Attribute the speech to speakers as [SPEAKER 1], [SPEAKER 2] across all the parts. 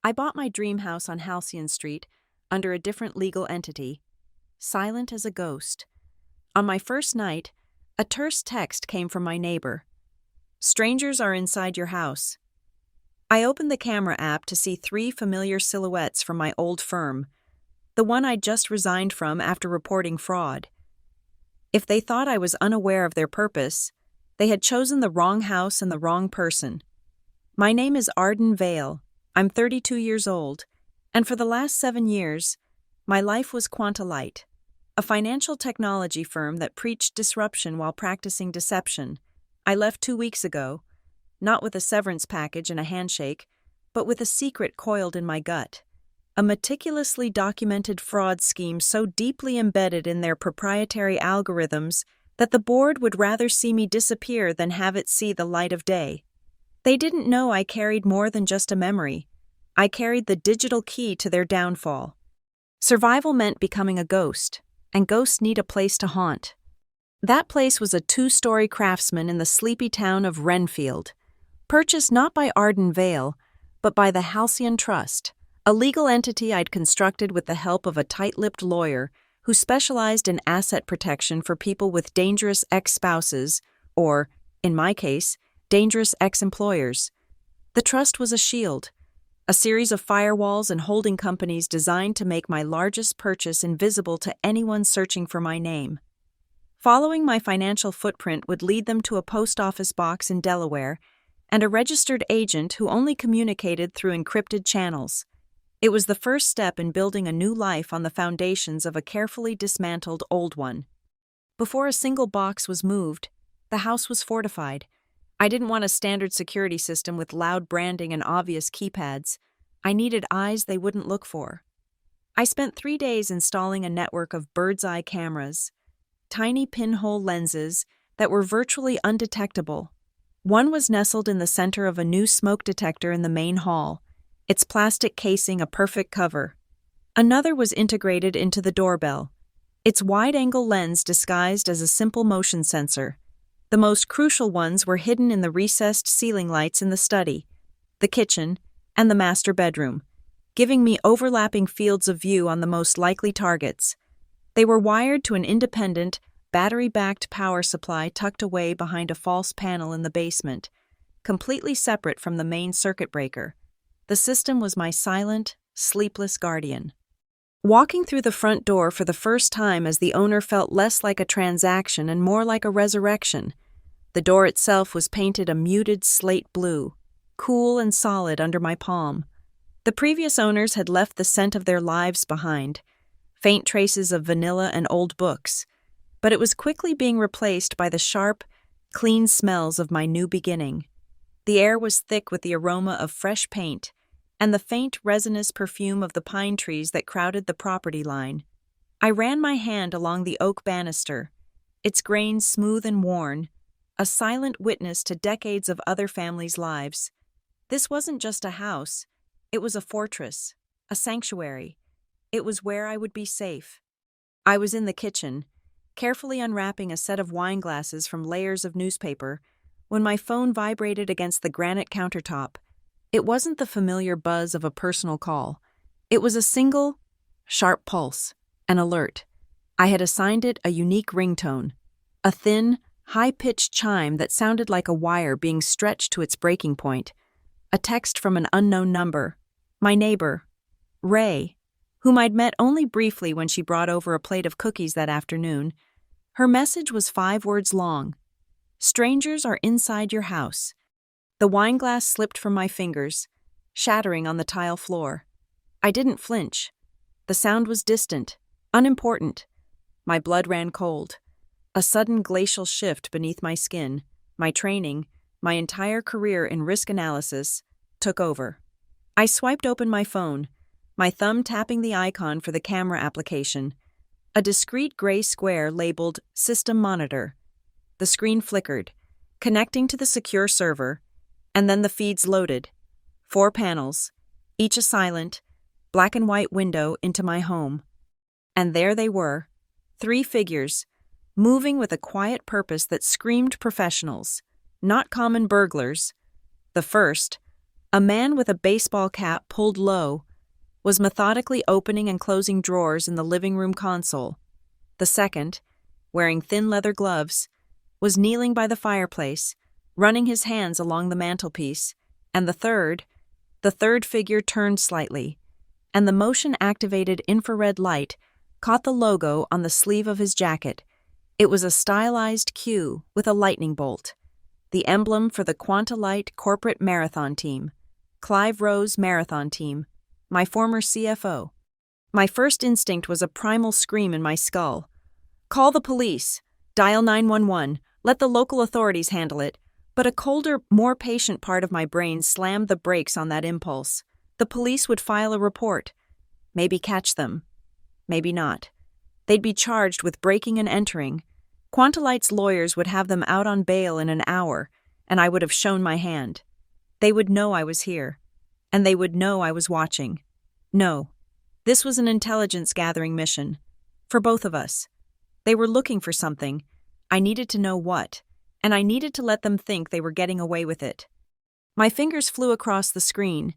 [SPEAKER 1] I bought my dream house on Halcyon Street under a different legal entity, silent as a ghost. On my first night, a terse text came from my neighbor. "Strangers are inside your house." I opened the camera app to see three familiar silhouettes from my old firm, the one I'd just resigned from after reporting fraud. If they thought I was unaware of their purpose, they had chosen the wrong house and the wrong person. My name is Arden Vale. I'm 32 years old, and for the last 7 years, my life was Quantalight, a financial technology firm that preached disruption while practicing deception. I left 2 weeks ago, not with a severance package and a handshake, but with a secret coiled in my gut. A meticulously documented fraud scheme so deeply embedded in their proprietary algorithms that the board would rather see me disappear than have it see the light of day. They didn't know I carried more than just a memory. I carried the digital key to their downfall. Survival meant becoming a ghost, and ghosts need a place to haunt. That place was a 2-story craftsman in the sleepy town of Renfield, purchased not by Arden Vale, but by the Halcyon Trust, a legal entity I'd constructed with the help of a tight-lipped lawyer who specialized in asset protection for people with dangerous ex-spouses, or, in my case, dangerous ex-employers. The trust was a shield, a series of firewalls and holding companies designed to make my largest purchase invisible to anyone searching for my name. Following my financial footprint would lead them to a post office box in Delaware and a registered agent who only communicated through encrypted channels. It was the first step in building a new life on the foundations of a carefully dismantled old one. Before a single box was moved, the house was fortified. I didn't want a standard security system with loud branding and obvious keypads. I needed eyes they wouldn't look for. I spent 3 days installing a network of bird's-eye cameras, tiny pinhole lenses that were virtually undetectable. One was nestled in the center of a new smoke detector in the main hall, its plastic casing a perfect cover. Another was integrated into the doorbell, its wide-angle lens disguised as a simple motion sensor. The most crucial ones were hidden in the recessed ceiling lights in the study, the kitchen, and the master bedroom, giving me overlapping fields of view on the most likely targets. They were wired to an independent, battery-backed power supply tucked away behind a false panel in the basement, completely separate from the main circuit breaker. The system was my silent, sleepless guardian. Walking through the front door for the first time as the owner felt less like a transaction and more like a resurrection. The door itself was painted a muted slate blue, cool and solid under my palm. The previous owners had left the scent of their lives behind, faint traces of vanilla and old books, but it was quickly being replaced by the sharp, clean smells of my new beginning. The air was thick with the aroma of fresh paint and the faint resinous perfume of the pine trees that crowded the property line. I ran my hand along the oak banister, its grains smooth and worn, a silent witness to decades of other families' lives. This wasn't just a house, it was a fortress, a sanctuary. It was where I would be safe. I was in the kitchen, carefully unwrapping a set of wine glasses from layers of newspaper, when my phone vibrated against the granite countertop. It wasn't the familiar buzz of a personal call. It was a single, sharp pulse, an alert. I had assigned it a unique ringtone, a thin, high-pitched chime that sounded like a wire being stretched to its breaking point. A text from an unknown number. My neighbor, Ray, whom I'd met only briefly when she brought over a plate of cookies that afternoon. Her message was 5 words long. "Strangers are inside your house." The wine glass slipped from my fingers, shattering on the tile floor. I didn't flinch. The sound was distant, unimportant. My blood ran cold. A sudden glacial shift beneath my skin, my training, my entire career in risk analysis, took over. I swiped open my phone, my thumb tapping the icon for the camera application. A discrete gray square labeled System Monitor. The screen flickered, connecting to the secure server, and then the feeds loaded. 4 panels, each a silent, black and white window into my home. And there they were, 3 figures, moving with a quiet purpose that screamed professionals, not common burglars. The first, A man with a baseball cap pulled low was methodically opening and closing drawers in the living room console. The second, wearing thin leather gloves, was kneeling by the fireplace, running his hands along the mantelpiece, and the third figure turned slightly, and the motion-activated infrared light caught the logo on the sleeve of his jacket. It was a stylized Q with a lightning bolt, the emblem for the Quantalight Corporate Marathon Team, Clive Rose Marathon Team, my former CFO. My first instinct was a primal scream in my skull. Call the police. Dial 911. Let the local authorities handle it. But a colder, more patient part of my brain slammed the brakes on that impulse. The police would file a report. Maybe catch them. Maybe not. They'd be charged with breaking and entering. Quantalight's lawyers would have them out on bail in an hour, and I would have shown my hand. They would know I was here, and they would know I was watching. No, this was an intelligence-gathering mission. For both of us. They were looking for something. I needed to know what, and I needed to let them think they were getting away with it. My fingers flew across the screen,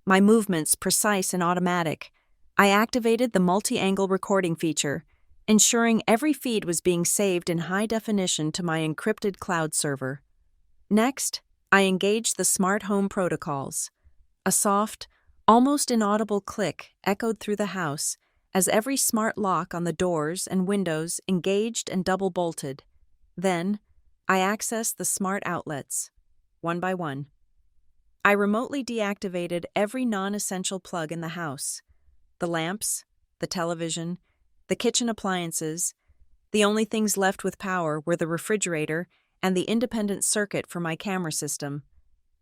[SPEAKER 1] my movements precise and automatic. I activated the multi-angle recording feature, ensuring every feed was being saved in high definition to my encrypted cloud server. Next, I engaged the smart home protocols. A soft, almost inaudible click echoed through the house as every smart lock on the doors and windows engaged and double-bolted. Then, I accessed the smart outlets, one by one. I remotely deactivated every non-essential plug in the house. The lamps, the television, the kitchen appliances. The only things left with power were the refrigerator and the independent circuit for my camera system.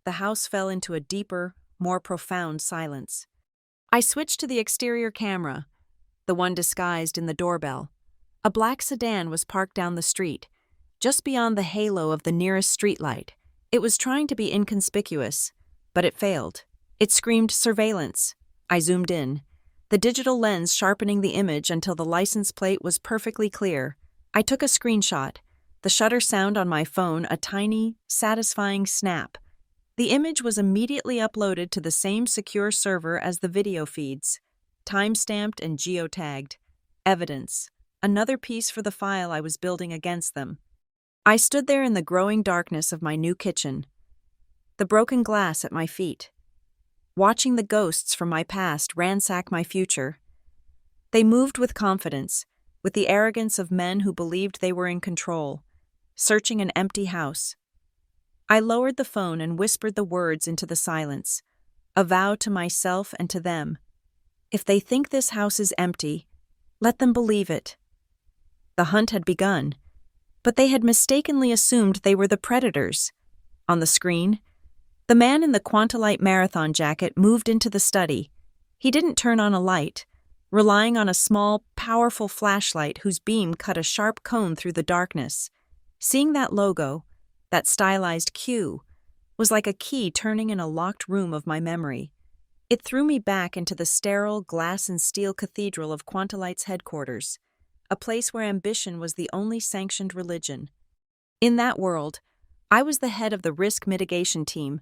[SPEAKER 1] The house fell into a deeper, more profound silence. I switched to the exterior camera, the one disguised in the doorbell. A black sedan was parked down the street, just beyond the halo of the nearest streetlight. It was trying to be inconspicuous, but it failed. It screamed surveillance. I zoomed in, the digital lens sharpening the image until the license plate was perfectly clear. I took a screenshot, the shutter sound on my phone a tiny, satisfying snap. The image was immediately uploaded to the same secure server as the video feeds, time-stamped and geotagged. Evidence, another piece for the file I was building against them. I stood there in the growing darkness of my new kitchen, the broken glass at my feet, watching the ghosts from my past ransack my future. They moved with confidence, with the arrogance of men who believed they were in control, searching an empty house. I lowered the phone and whispered the words into the silence, a vow to myself and to them. If they think this house is empty, let them believe it. The hunt had begun, but they had mistakenly assumed they were the predators. On the screen, the man in the Quantalight marathon jacket moved into the study. He didn't turn on a light, relying on a small, powerful flashlight whose beam cut a sharp cone through the darkness. Seeing that logo, that stylized Q, was like a key turning in a locked room of my memory. It threw me back into the sterile glass and steel cathedral of Quantalight's headquarters, a place where ambition was the only sanctioned religion. In that world, I was the head of the risk mitigation team.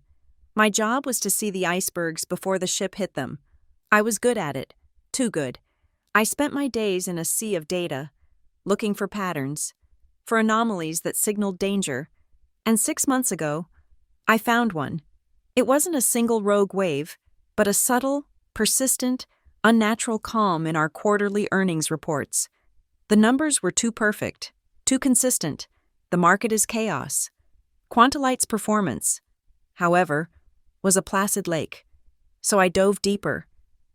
[SPEAKER 1] My job was to see the icebergs before the ship hit them. I was good at it, too good. I spent my days in a sea of data, looking for patterns, for anomalies that signaled danger, and 6 months ago, I found one. It wasn't a single rogue wave, but a subtle, persistent, unnatural calm in our quarterly earnings reports. The numbers were too perfect, too consistent. The market is chaos. Quantalight's performance, however, was a placid lake. So I dove deeper,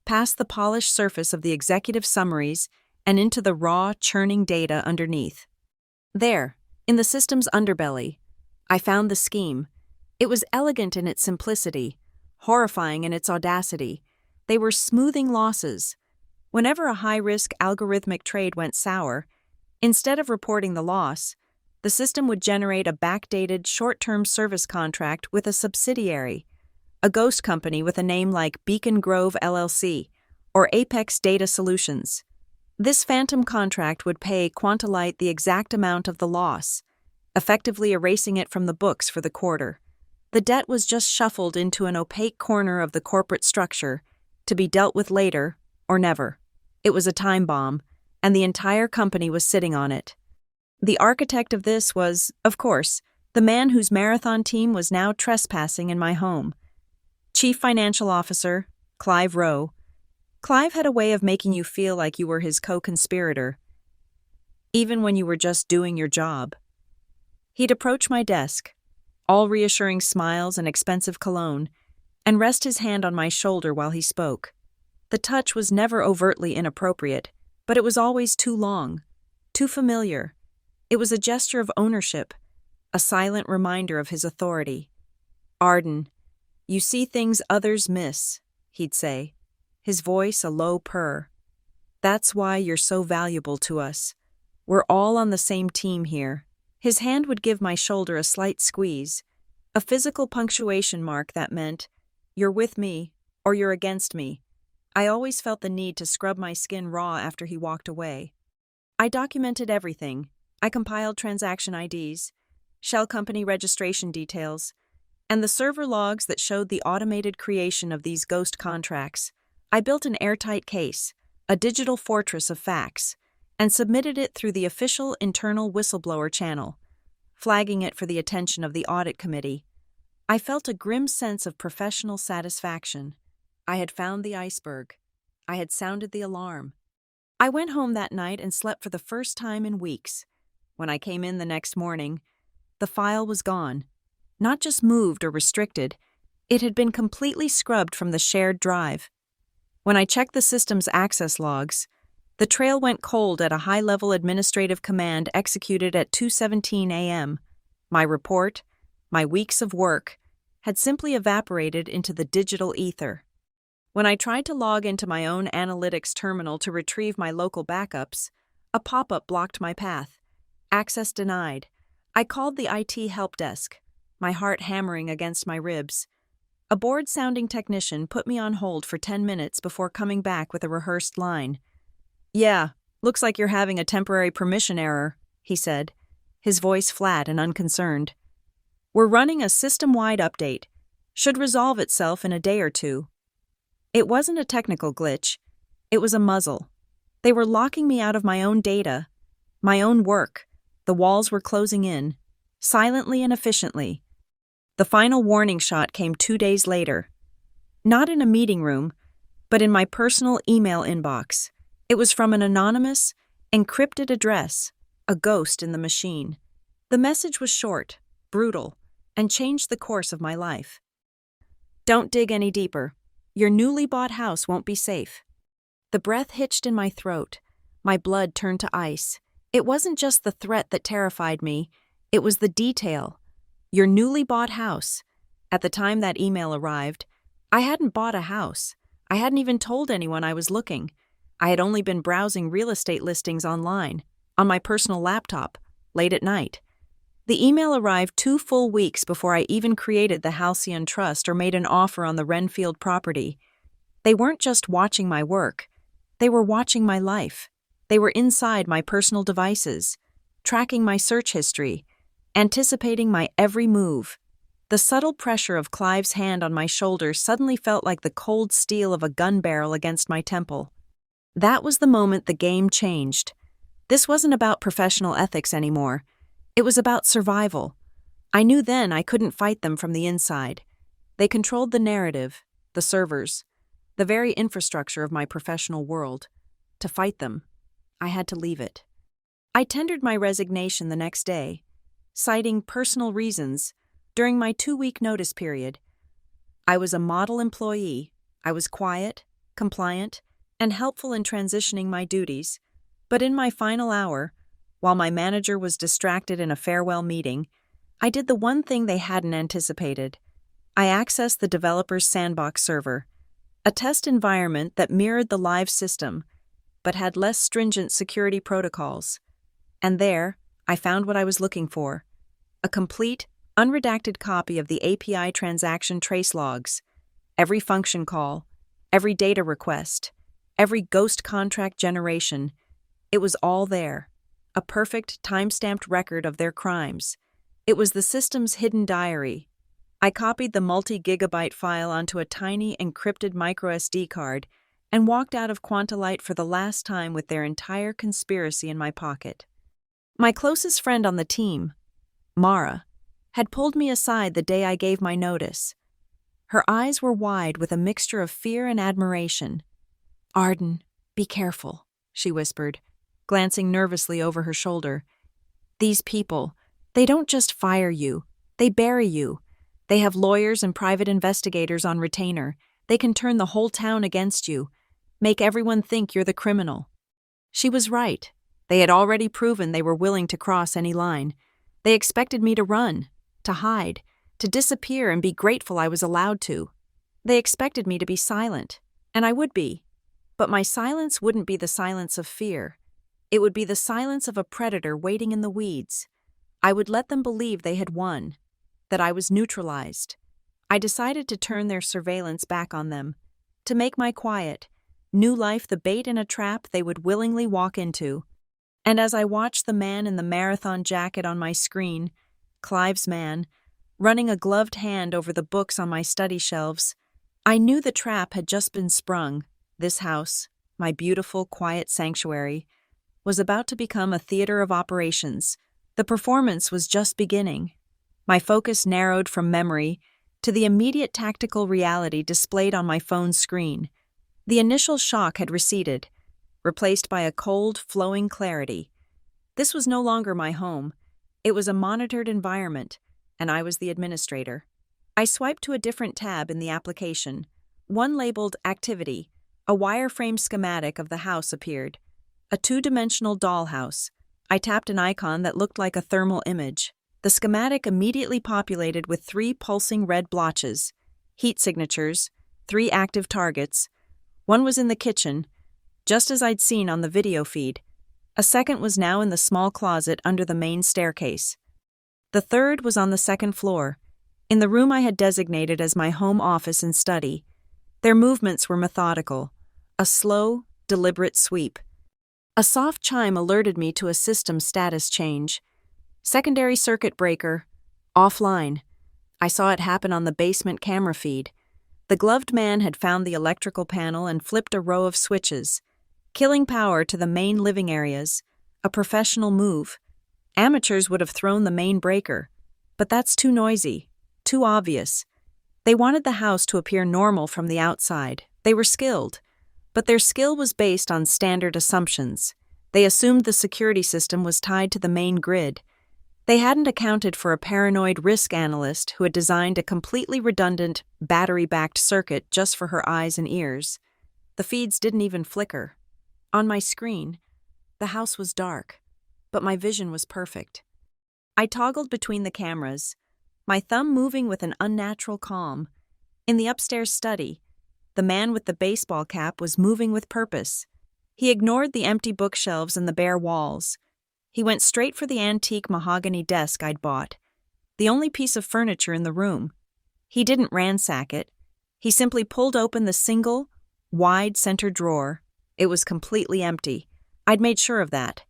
[SPEAKER 1] past the polished surface of the executive summaries and into the raw, churning data underneath. There, in the system's underbelly, I found the scheme. It was elegant in its simplicity, horrifying in its audacity. They were smoothing losses. Whenever a high-risk algorithmic trade went sour, instead of reporting the loss, the system would generate a backdated short-term service contract with a subsidiary, a ghost company with a name like Beacon Grove LLC or Apex Data Solutions. This phantom contract would pay Quantalight the exact amount of the loss, effectively erasing it from the books for the quarter. The debt was just shuffled into an opaque corner of the corporate structure, to be dealt with later or never. It was a time bomb, and the entire company was sitting on it. The architect of this was, of course, the man whose marathon team was now trespassing in my home. Chief Financial Officer, Clive Rowe. Clive had a way of making you feel like you were his co-conspirator, even when you were just doing your job. He'd approach my desk, all reassuring smiles and expensive cologne, and rest his hand on my shoulder while he spoke. The touch was never overtly inappropriate, but it was always too long, too familiar. It was a gesture of ownership, a silent reminder of his authority. "Arden, you see things others miss," he'd say, his voice a low purr. "That's why you're so valuable to us. We're all on the same team here." His hand would give my shoulder a slight squeeze, a physical punctuation mark that meant, "You're with me, or you're against me." I always felt the need to scrub my skin raw after he walked away. I documented everything. I compiled transaction IDs, shell company registration details, and the server logs that showed the automated creation of these ghost contracts. I built an airtight case, a digital fortress of facts, and submitted it through the official internal whistleblower channel, flagging it for the attention of the audit committee. I felt a grim sense of professional satisfaction. I had found the iceberg. I had sounded the alarm. I went home that night and slept for the first time in weeks. When I came in the next morning, the file was gone. Not just moved or restricted, it had been completely scrubbed from the shared drive. When I checked the system's access logs, the trail went cold at a high-level administrative command executed at 2:17 a.m. My report, my weeks of work, had simply evaporated into the digital ether. When I tried to log into my own analytics terminal to retrieve my local backups, a pop-up blocked my path. Access denied. I called the IT help desk, my heart hammering against my ribs. A bored-sounding technician put me on hold for 10 minutes before coming back with a rehearsed line. "Yeah, looks like you're having a temporary permission error," he said, his voice flat and unconcerned. "We're running a system-wide update. Should resolve itself in a day or two." It wasn't a technical glitch. It was a muzzle. They were locking me out of my own data, my own work. The walls were closing in, silently and efficiently. The final warning shot came 2 days later. Not in a meeting room, but in my personal email inbox. It was from an anonymous, encrypted address, a ghost in the machine. The message was short, brutal, and changed the course of my life. "Don't dig any deeper. Your newly bought house won't be safe." The breath hitched in my throat. My blood turned to ice. It wasn't just the threat that terrified me. It was the detail. Your newly bought house. At the time that email arrived, I hadn't bought a house. I hadn't even told anyone I was looking. I had only been browsing real estate listings online, on my personal laptop, late at night. The email arrived 2 full weeks before I even created the Halcyon Trust or made an offer on the Renfield property. They weren't just watching my work. They were watching my life. They were inside my personal devices, tracking my search history, anticipating my every move. The subtle pressure of Clive's hand on my shoulder suddenly felt like the cold steel of a gun barrel against my temple. That was the moment the game changed. This wasn't about professional ethics anymore. It was about survival. I knew then I couldn't fight them from the inside. They controlled the narrative, the servers, the very infrastructure of my professional world. To fight them, I had to leave it. I tendered my resignation the next day, citing personal reasons during my 2-week notice period. I was a model employee. I was quiet, compliant, and helpful in transitioning my duties. But in my final hour, while my manager was distracted in a farewell meeting, I did the one thing they hadn't anticipated. I accessed the developer's sandbox server, a test environment that mirrored the live system, but had less stringent security protocols. And there, I found what I was looking for: a complete, unredacted copy of the API transaction trace logs, every function call, every data request, every ghost contract generation. It was all there. A perfect, time-stamped record of their crimes. It was the system's hidden diary. I copied the multi-gigabyte file onto a tiny encrypted microSD card and walked out of Quantalight for the last time with their entire conspiracy in my pocket. My closest friend on the team, Mara, had pulled me aside the day I gave my notice. Her eyes were wide with a mixture of fear and admiration. "Arden, be careful," she whispered, glancing nervously over her shoulder. "These people, they don't just fire you, they bury you. They have lawyers and private investigators on retainer. They can turn the whole town against you, make everyone think you're the criminal." She was right. They had already proven they were willing to cross any line. They expected me to run, to hide, to disappear and be grateful I was allowed to. They expected me to be silent, and I would be. But my silence wouldn't be the silence of fear. It would be the silence of a predator waiting in the weeds. I would let them believe they had won, that I was neutralized. I decided to turn their surveillance back on them, to make my quiet, new life the bait in a trap they would willingly walk into. And as I watched the man in the marathon jacket on my screen, Clive's man, running a gloved hand over the books on my study shelves, I knew the trap had just been sprung. This house, my beautiful, quiet sanctuary, was about to become a theater of operations. The performance was just beginning. My focus narrowed from memory to the immediate tactical reality displayed on my phone's screen. The initial shock had receded, replaced by a cold, flowing clarity. This was no longer my home. It was a monitored environment, and I was the administrator. I swiped to a different tab in the application. One labeled Activity. A wireframe schematic of the house appeared. A two-dimensional dollhouse. I tapped an icon that looked like a thermal image. The schematic immediately populated with 3 pulsing red blotches, heat signatures, 3 active targets. One was in the kitchen, just as I'd seen on the video feed. A second was now in the small closet under the main staircase. The third was on the second floor, in the room I had designated as my home office and study. Their movements were methodical, a slow, deliberate sweep. A soft chime alerted me to a system status change. Secondary circuit breaker, offline. I saw it happen on the basement camera feed. The gloved man had found the electrical panel and flipped a row of switches, killing power to the main living areas, a professional move. Amateurs would have thrown the main breaker, but that's too noisy, too obvious. They wanted the house to appear normal from the outside. They were skilled, but their skill was based on standard assumptions. They assumed the security system was tied to the main grid. They hadn't accounted for a paranoid risk analyst who had designed a completely redundant, battery-backed circuit just for her eyes and ears. The feeds didn't even flicker. On my screen, the house was dark, but my vision was perfect. I toggled between the cameras, my thumb moving with an unnatural calm. In the upstairs study, the man with the baseball cap was moving with purpose. He ignored the empty bookshelves and the bare walls. He went straight for the antique mahogany desk I'd bought, the only piece of furniture in the room. He didn't ransack it. He simply pulled open the single, wide center drawer. It was completely empty. I'd made sure of that.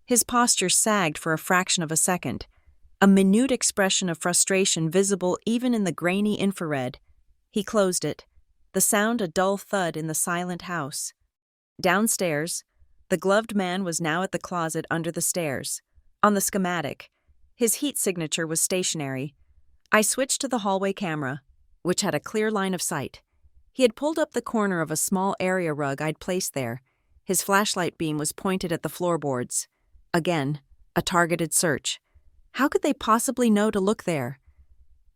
[SPEAKER 1] His posture sagged for a fraction of a second, a minute expression of frustration visible even in the grainy infrared. He closed it, the sound a dull thud in the silent house. Downstairs, the gloved man was now at the closet under the stairs. On the schematic, his heat signature was stationary. I switched to the hallway camera, which had a clear line of sight. He had pulled up the corner of a small area rug I'd placed there. His flashlight beam was pointed at the floorboards. Again, a targeted search. How could they possibly know to look there?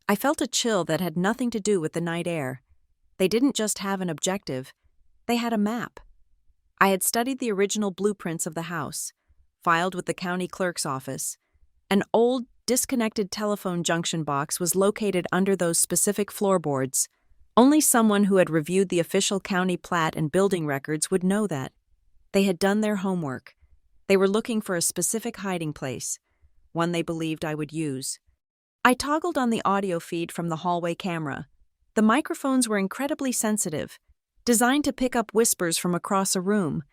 [SPEAKER 1] I felt a chill that had nothing to do with the night air. They didn't just have an objective. They had a map. I had studied the original blueprints of the house, filed with the county clerk's office. An old, disconnected telephone junction box was located under those specific floorboards. Only someone who had reviewed the official county plat and building records would know that. They had done their homework. They were looking for a specific hiding place, one they believed I would use. I toggled on the audio feed from the hallway camera. The microphones were incredibly sensitive, designed to pick up whispers from across a room.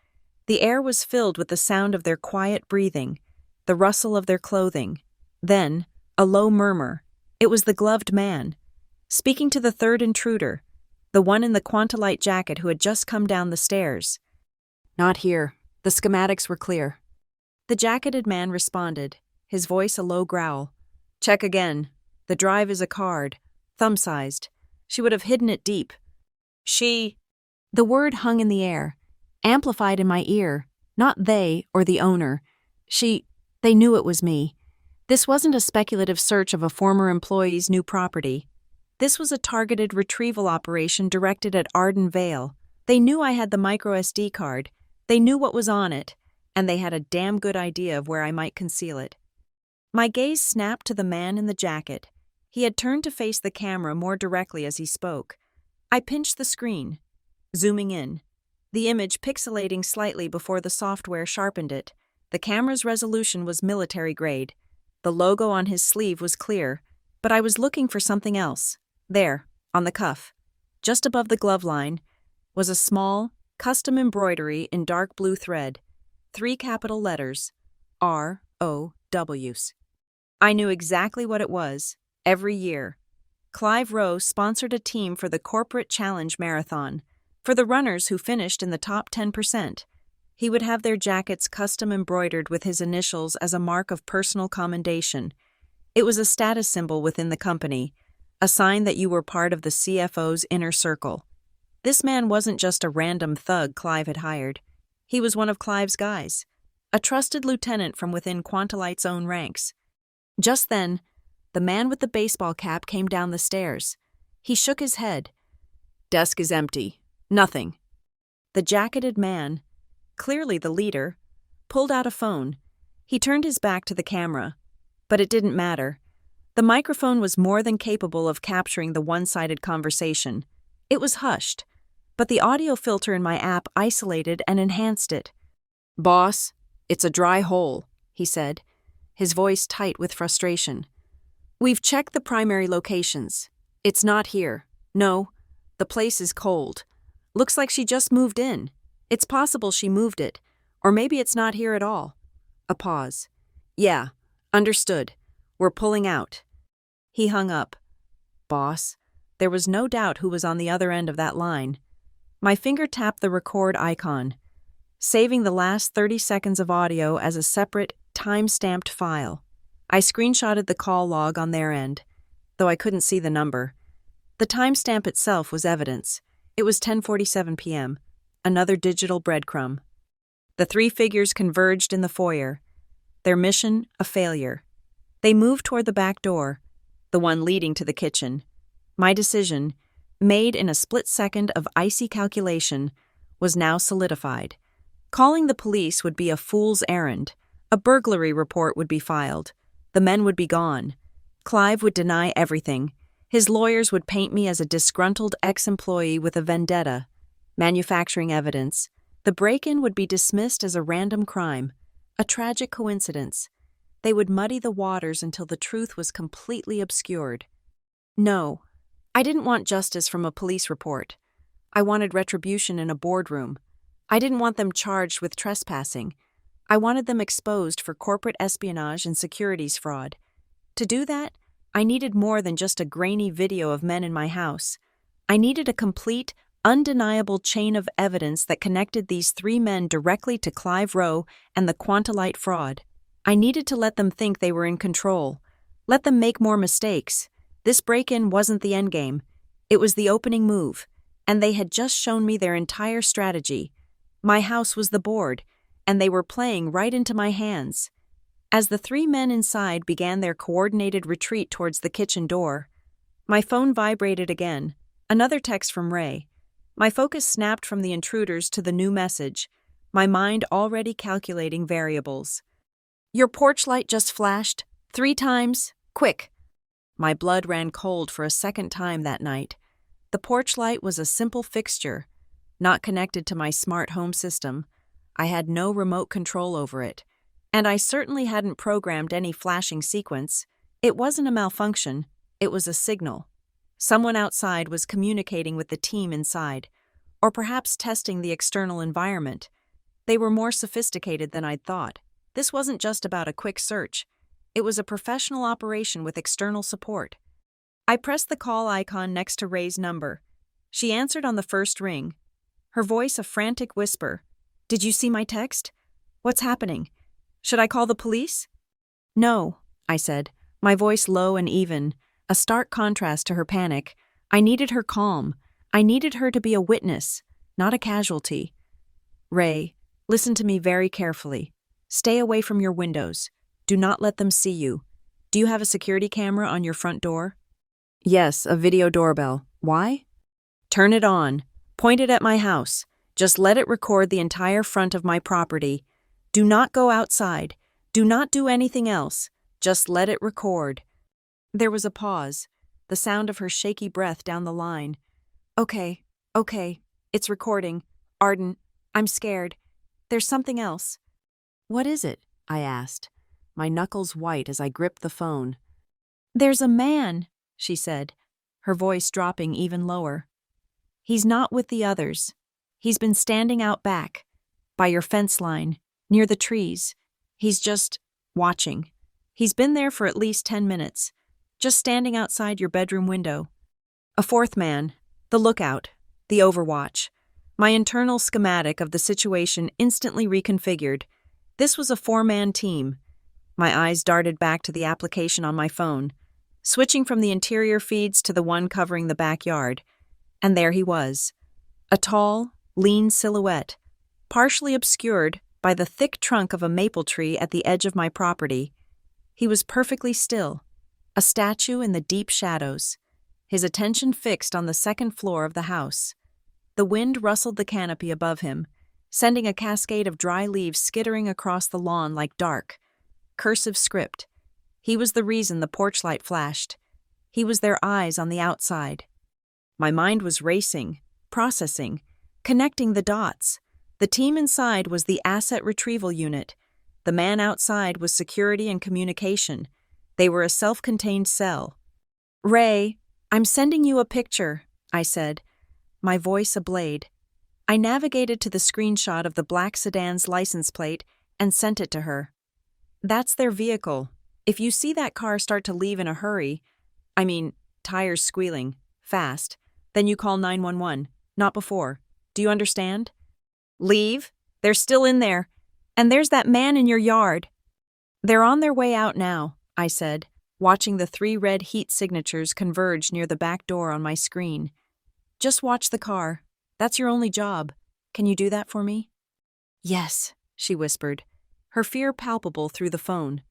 [SPEAKER 1] The air was filled with the sound of their quiet breathing, the rustle of their clothing. Then, a low murmur. It was the gloved man. speaking to the third intruder, the one in the Quantalite jacket who had just come down the stairs. "Not here. The schematics were clear." The jacketed man responded, his voice a low growl. "Check again. The drive is a card, thumb-sized. She would have hidden it deep." "She—" The word hung in the air, amplified in my ear. Not they or the owner. They knew it was me. This wasn't a speculative search of a former employee's new property. This was a targeted retrieval operation directed at Arden Vale. They knew I had the micro SD card, they knew what was on it, and they had a damn good idea of where I might conceal it. My gaze snapped to the man in the jacket. He had turned to face the camera more directly as he spoke. I pinched the screen, zooming in, the image pixelating slightly before the software sharpened it. The camera's resolution was military grade. The logo on his sleeve was clear, but I was looking for something else. There, on the cuff, just above the glove line, was a small, custom embroidery in dark blue thread, 3 capital letters, ROWs. I knew exactly what it was. Every year, Clive Rowe sponsored a team for the Corporate Challenge Marathon. For the runners who finished in the top 10%, he would have their jackets custom embroidered with his initials as a mark of personal commendation. It was a status symbol within the company, a sign that you were part of the CFO's inner circle. This man wasn't just a random thug Clive had hired. He was one of Clive's guys, a trusted lieutenant from within Quantalite's own ranks. Just then, the man with the baseball cap came down the stairs. He shook his head. "Desk is empty. Nothing." The jacketed man, clearly the leader, pulled out a phone. He turned his back to the camera. But it didn't matter. The microphone was more than capable of capturing the one-sided conversation. It was hushed, but the audio filter in my app isolated and enhanced it. "Boss, it's a dry hole," he said, his voice tight with frustration. "We've checked the primary locations. It's not here. No, the place is cold. Looks like she just moved in. It's possible she moved it, or maybe it's not here at all." A pause. "Yeah, understood. We're pulling out." He hung up. "Boss." There was no doubt who was on the other end of that line. My finger tapped the record icon, saving the last 30 seconds of audio as a separate, time-stamped file. I screenshotted the call log on their end, though I couldn't see the number. The timestamp itself was evidence. It was 10:47 p.m., another digital breadcrumb. The 3 figures converged in the foyer, their mission a failure. They moved toward the back door, the one leading to the kitchen. My decision, made in a split second of icy calculation, was now solidified. Calling the police would be a fool's errand. A burglary report would be filed. The men would be gone. Clive would deny everything. His lawyers would paint me as a disgruntled ex-employee with a vendetta. Manufacturing evidence. The break-in would be dismissed as a random crime, a tragic coincidence. They would muddy the waters until the truth was completely obscured. No, I didn't want justice from a police report. I wanted retribution in a boardroom. I didn't want them charged with trespassing. I wanted them exposed for corporate espionage and securities fraud. To do that, I needed more than just a grainy video of men in my house. I needed a complete, undeniable chain of evidence that connected these 3 men directly to Clive Rowe and the Quantalite fraud. I needed to let them think they were in control. Let them make more mistakes. This break-in wasn't the endgame. It was the opening move, and they had just shown me their entire strategy. My house was the board, and they were playing right into my hands. As the 3 men inside began their coordinated retreat towards the kitchen door, my phone vibrated again. Another text from Ray. My focus snapped from the intruders to the new message, my mind already calculating variables. "Your porch light just flashed 3 times. Quick." My blood ran cold for a second time that night. The porch light was a simple fixture, not connected to my smart home system. I had no remote control over it, and I certainly hadn't programmed any flashing sequence. It wasn't a malfunction, it was a signal. Someone outside was communicating with the team inside, or perhaps testing the external environment. They were more sophisticated than I'd thought. This wasn't just about a quick search. It was a professional operation with external support. I pressed the call icon next to Ray's number. She answered on the first ring, her voice a frantic whisper. "Did you see my text? What's happening? Should I call the police?" "No," I said, my voice low and even, a stark contrast to her panic. I needed her calm. I needed her to be a witness, not a casualty. "Ray, listen to me very carefully. Stay away from your windows. Do not let them see you. Do you have a security camera on your front door?" "Yes, a video doorbell. Why?" "Turn it on. Point it at my house. Just let it record the entire front of my property. Do not go outside. Do not do anything else. Just let it record." There was a pause, the sound of her shaky breath down the line. Okay, it's recording. Arden, I'm scared. There's something else." "What is it?" I asked, my knuckles white as I gripped the phone. "There's a man," she said, her voice dropping even lower. "He's not with the others. He's been standing out back, by your fence line, near the trees. He's just watching. He's been there for at least 10 minutes, just standing outside your bedroom window." A fourth man, the lookout, the overwatch. My internal schematic of the situation instantly reconfigured. This was a 4-man team. My eyes darted back to the application on my phone, switching from the interior feeds to the one covering the backyard. And there he was, a tall, lean silhouette, partially obscured by the thick trunk of a maple tree at the edge of my property. He was perfectly still, a statue in the deep shadows, his attention fixed on the second floor of the house. The wind rustled the canopy above him, sending a cascade of dry leaves skittering across the lawn like dark, cursive script. He was the reason the porch light flashed. He was their eyes on the outside. My mind was racing, processing, connecting the dots. The team inside was the asset retrieval unit. The man outside was security and communication. They were a self-contained cell. "Ray, I'm sending you a picture," I said, my voice ablade. I navigated to the screenshot of the black sedan's license plate and sent it to her. "That's their vehicle. If you see that car start to leave in a hurry, tires squealing, fast, then you call 911, not before. Do you understand? Leave? They're still in there. And there's that man in your yard." "They're on their way out now," I said, watching the 3 red heat signatures converge near the back door on my screen. "Just watch the car. That's your only job. Can you do that for me?" "Yes," she whispered, her fear palpable through the phone.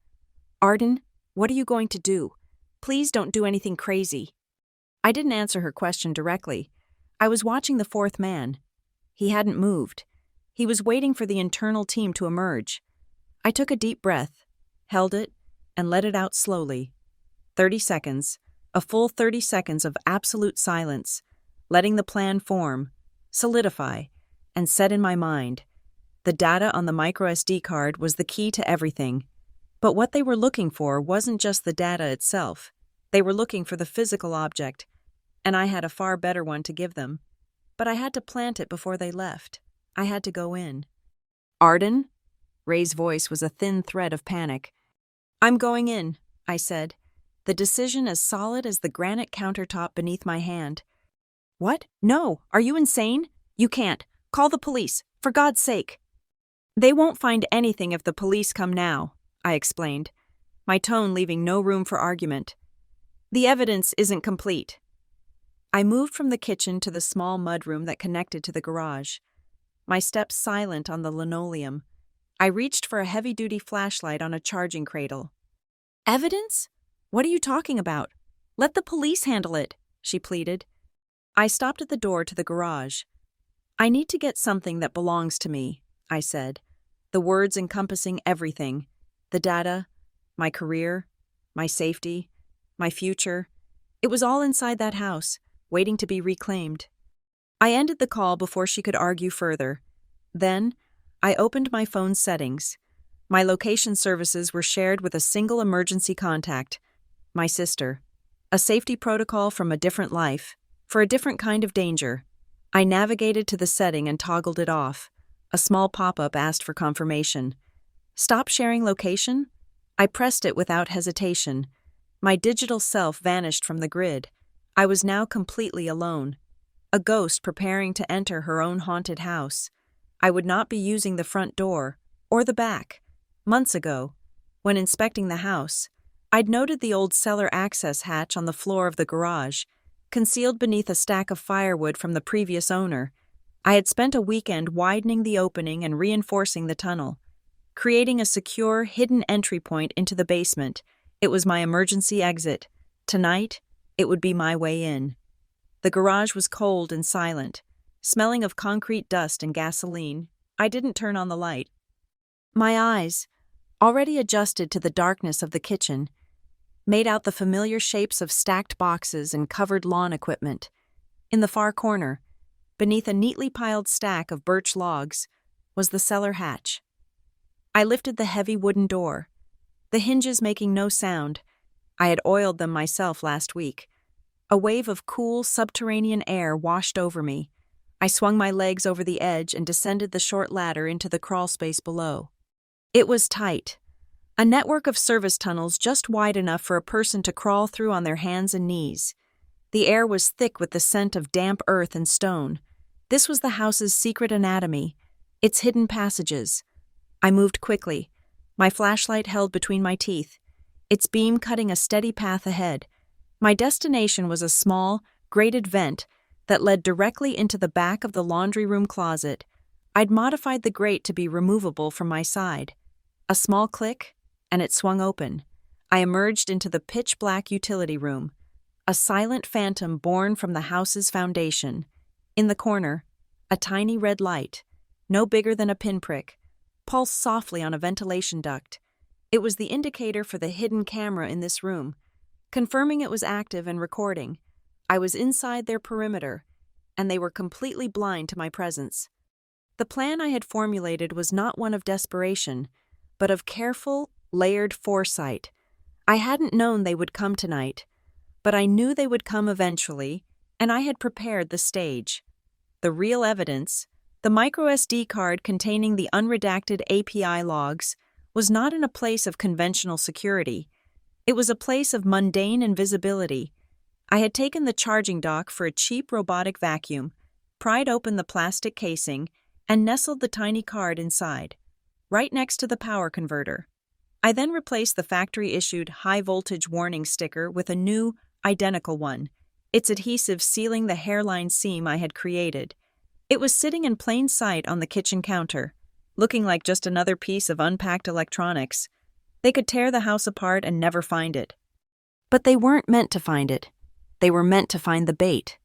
[SPEAKER 1] "Arden, what are you going to do? Please don't do anything crazy." I didn't answer her question directly. I was watching the fourth man. He hadn't moved. He was waiting for the internal team to emerge. I took a deep breath, held it, and let it out slowly. 30 seconds, a full 30 seconds of absolute silence, letting the plan form, solidify, and set in my mind. The data on the microSD card was the key to everything. But what they were looking for wasn't just the data itself. They were looking for the physical object, and I had a far better one to give them. But I had to plant it before they left. I had to go in. "Arden?" Ray's voice was a thin thread of panic. "I'm going in," I said, the decision as solid as the granite countertop beneath my hand. "What? No, are you insane? You can't. Call the police, for God's sake." "They won't find anything if the police come now," I explained, my tone leaving no room for argument. "The evidence isn't complete." I moved from the kitchen to the small mudroom that connected to the garage. My steps silent on the linoleum. I reached for a heavy-duty flashlight on a charging cradle. "Evidence? What are you talking about? Let the police handle it," she pleaded. I stopped at the door to the garage. "I need to get something that belongs to me," I said, the words encompassing everything. The data, my career, my safety, my future. It was all inside that house, waiting to be reclaimed. I ended the call before she could argue further. Then, I opened my phone's settings. My location services were shared with a single emergency contact, my sister. A safety protocol from a different life, for a different kind of danger. I navigated to the setting and toggled it off. A small pop-up asked for confirmation. Stop sharing location? I pressed it without hesitation. My digital self vanished from the grid. I was now completely alone. A ghost preparing to enter her own haunted house. I would not be using the front door, or the back. Months ago, when inspecting the house, I'd noted the old cellar access hatch on the floor of the garage, concealed beneath a stack of firewood from the previous owner. I had spent a weekend widening the opening and reinforcing the tunnel, creating a secure, hidden entry point into the basement. It was my emergency exit. Tonight, it would be my way in. The garage was cold and silent, smelling of concrete dust and gasoline. I didn't turn on the light. My eyes, already adjusted to the darkness of the kitchen, made out the familiar shapes of stacked boxes and covered lawn equipment. In the far corner, beneath a neatly piled stack of birch logs, was the cellar hatch. I lifted the heavy wooden door, the hinges making no sound. I had oiled them myself last week. A wave of cool, subterranean air washed over me. I swung my legs over the edge and descended the short ladder into the crawl space below. It was tight. A network of service tunnels just wide enough for a person to crawl through on their hands and knees. The air was thick with the scent of damp earth and stone. This was the house's secret anatomy, its hidden passages. I moved quickly, my flashlight held between my teeth, its beam cutting a steady path ahead. My destination was a small, grated vent that led directly into the back of the laundry room closet. I'd modified the grate to be removable from my side. A small click, and it swung open. I emerged into the pitch-black utility room, a silent phantom born from the house's foundation. In the corner, a tiny red light, no bigger than a pinprick, pulsed softly on a ventilation duct. It was the indicator for the hidden camera in this room, confirming it was active and recording. I was inside their perimeter, and they were completely blind to my presence. The plan I had formulated was not one of desperation, but of careful, layered foresight. I hadn't known they would come tonight, but I knew they would come eventually, and I had prepared the stage. The real evidence, the microSD card containing the unredacted API logs, was not in a place of conventional security. It was a place of mundane invisibility. I had taken the charging dock for a cheap robotic vacuum, pried open the plastic casing, and nestled the tiny card inside, right next to the power converter. I then replaced the factory-issued high-voltage warning sticker with a new, identical one, its adhesive sealing the hairline seam I had created. It was sitting in plain sight on the kitchen counter, looking like just another piece of unpacked electronics. They could tear the house apart and never find it. But they weren't meant to find it. They were meant to find the bait.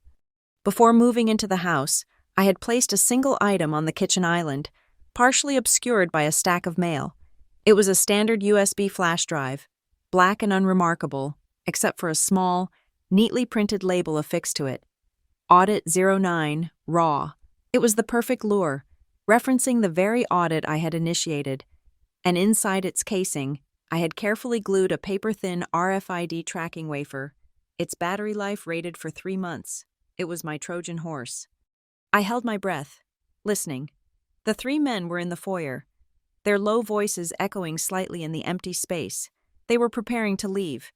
[SPEAKER 1] Before moving into the house, I had placed a single item on the kitchen island, partially obscured by a stack of mail. It was a standard USB flash drive, black and unremarkable, except for a small, neatly printed label affixed to it. Audit 09, RAW. It was the perfect lure, referencing the very audit I had initiated. And inside its casing, I had carefully glued a paper-thin RFID tracking wafer, its battery life rated for 3 months. It was my Trojan horse. I held my breath, listening. The 3 men were in the foyer, their low voices echoing slightly in the empty space. They were preparing to leave,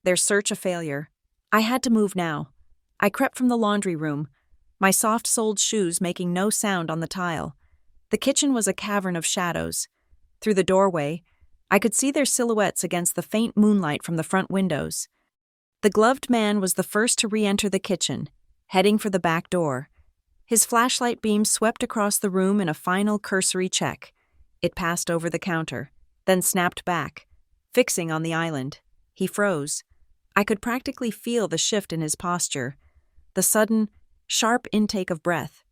[SPEAKER 1] their search a failure. I had to move now. I crept from the laundry room, my soft-soled shoes making no sound on the tile. The kitchen was a cavern of shadows. Through the doorway, I could see their silhouettes against the faint moonlight from the front windows. The gloved man was the first to re-enter the kitchen, heading for the back door. His flashlight beam swept across the room in a final cursory check. It passed over the counter, then snapped back, fixing on the island. He froze. I could practically feel the shift in his posture, the sudden, sharp intake of breath.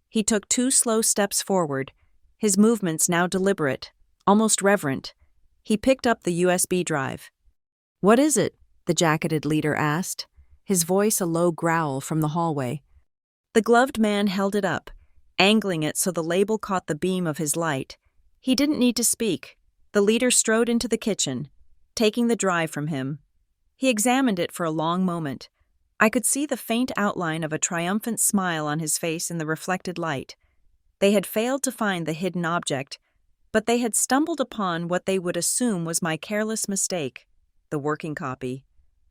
[SPEAKER 1] He took 2 slow steps forward, his movements now deliberate, almost reverent. He picked up the USB drive. "What is it?" the jacketed leader asked, his voice a low growl from the hallway. The gloved man held it up, angling it so the label caught the beam of his light. He didn't need to speak. The leader strode into the kitchen, taking the drive from him. He examined it for a long moment. I could see the faint outline of a triumphant smile on his face in the reflected light. They had failed to find the hidden object, but they had stumbled upon what they would assume was my careless mistake, the working copy.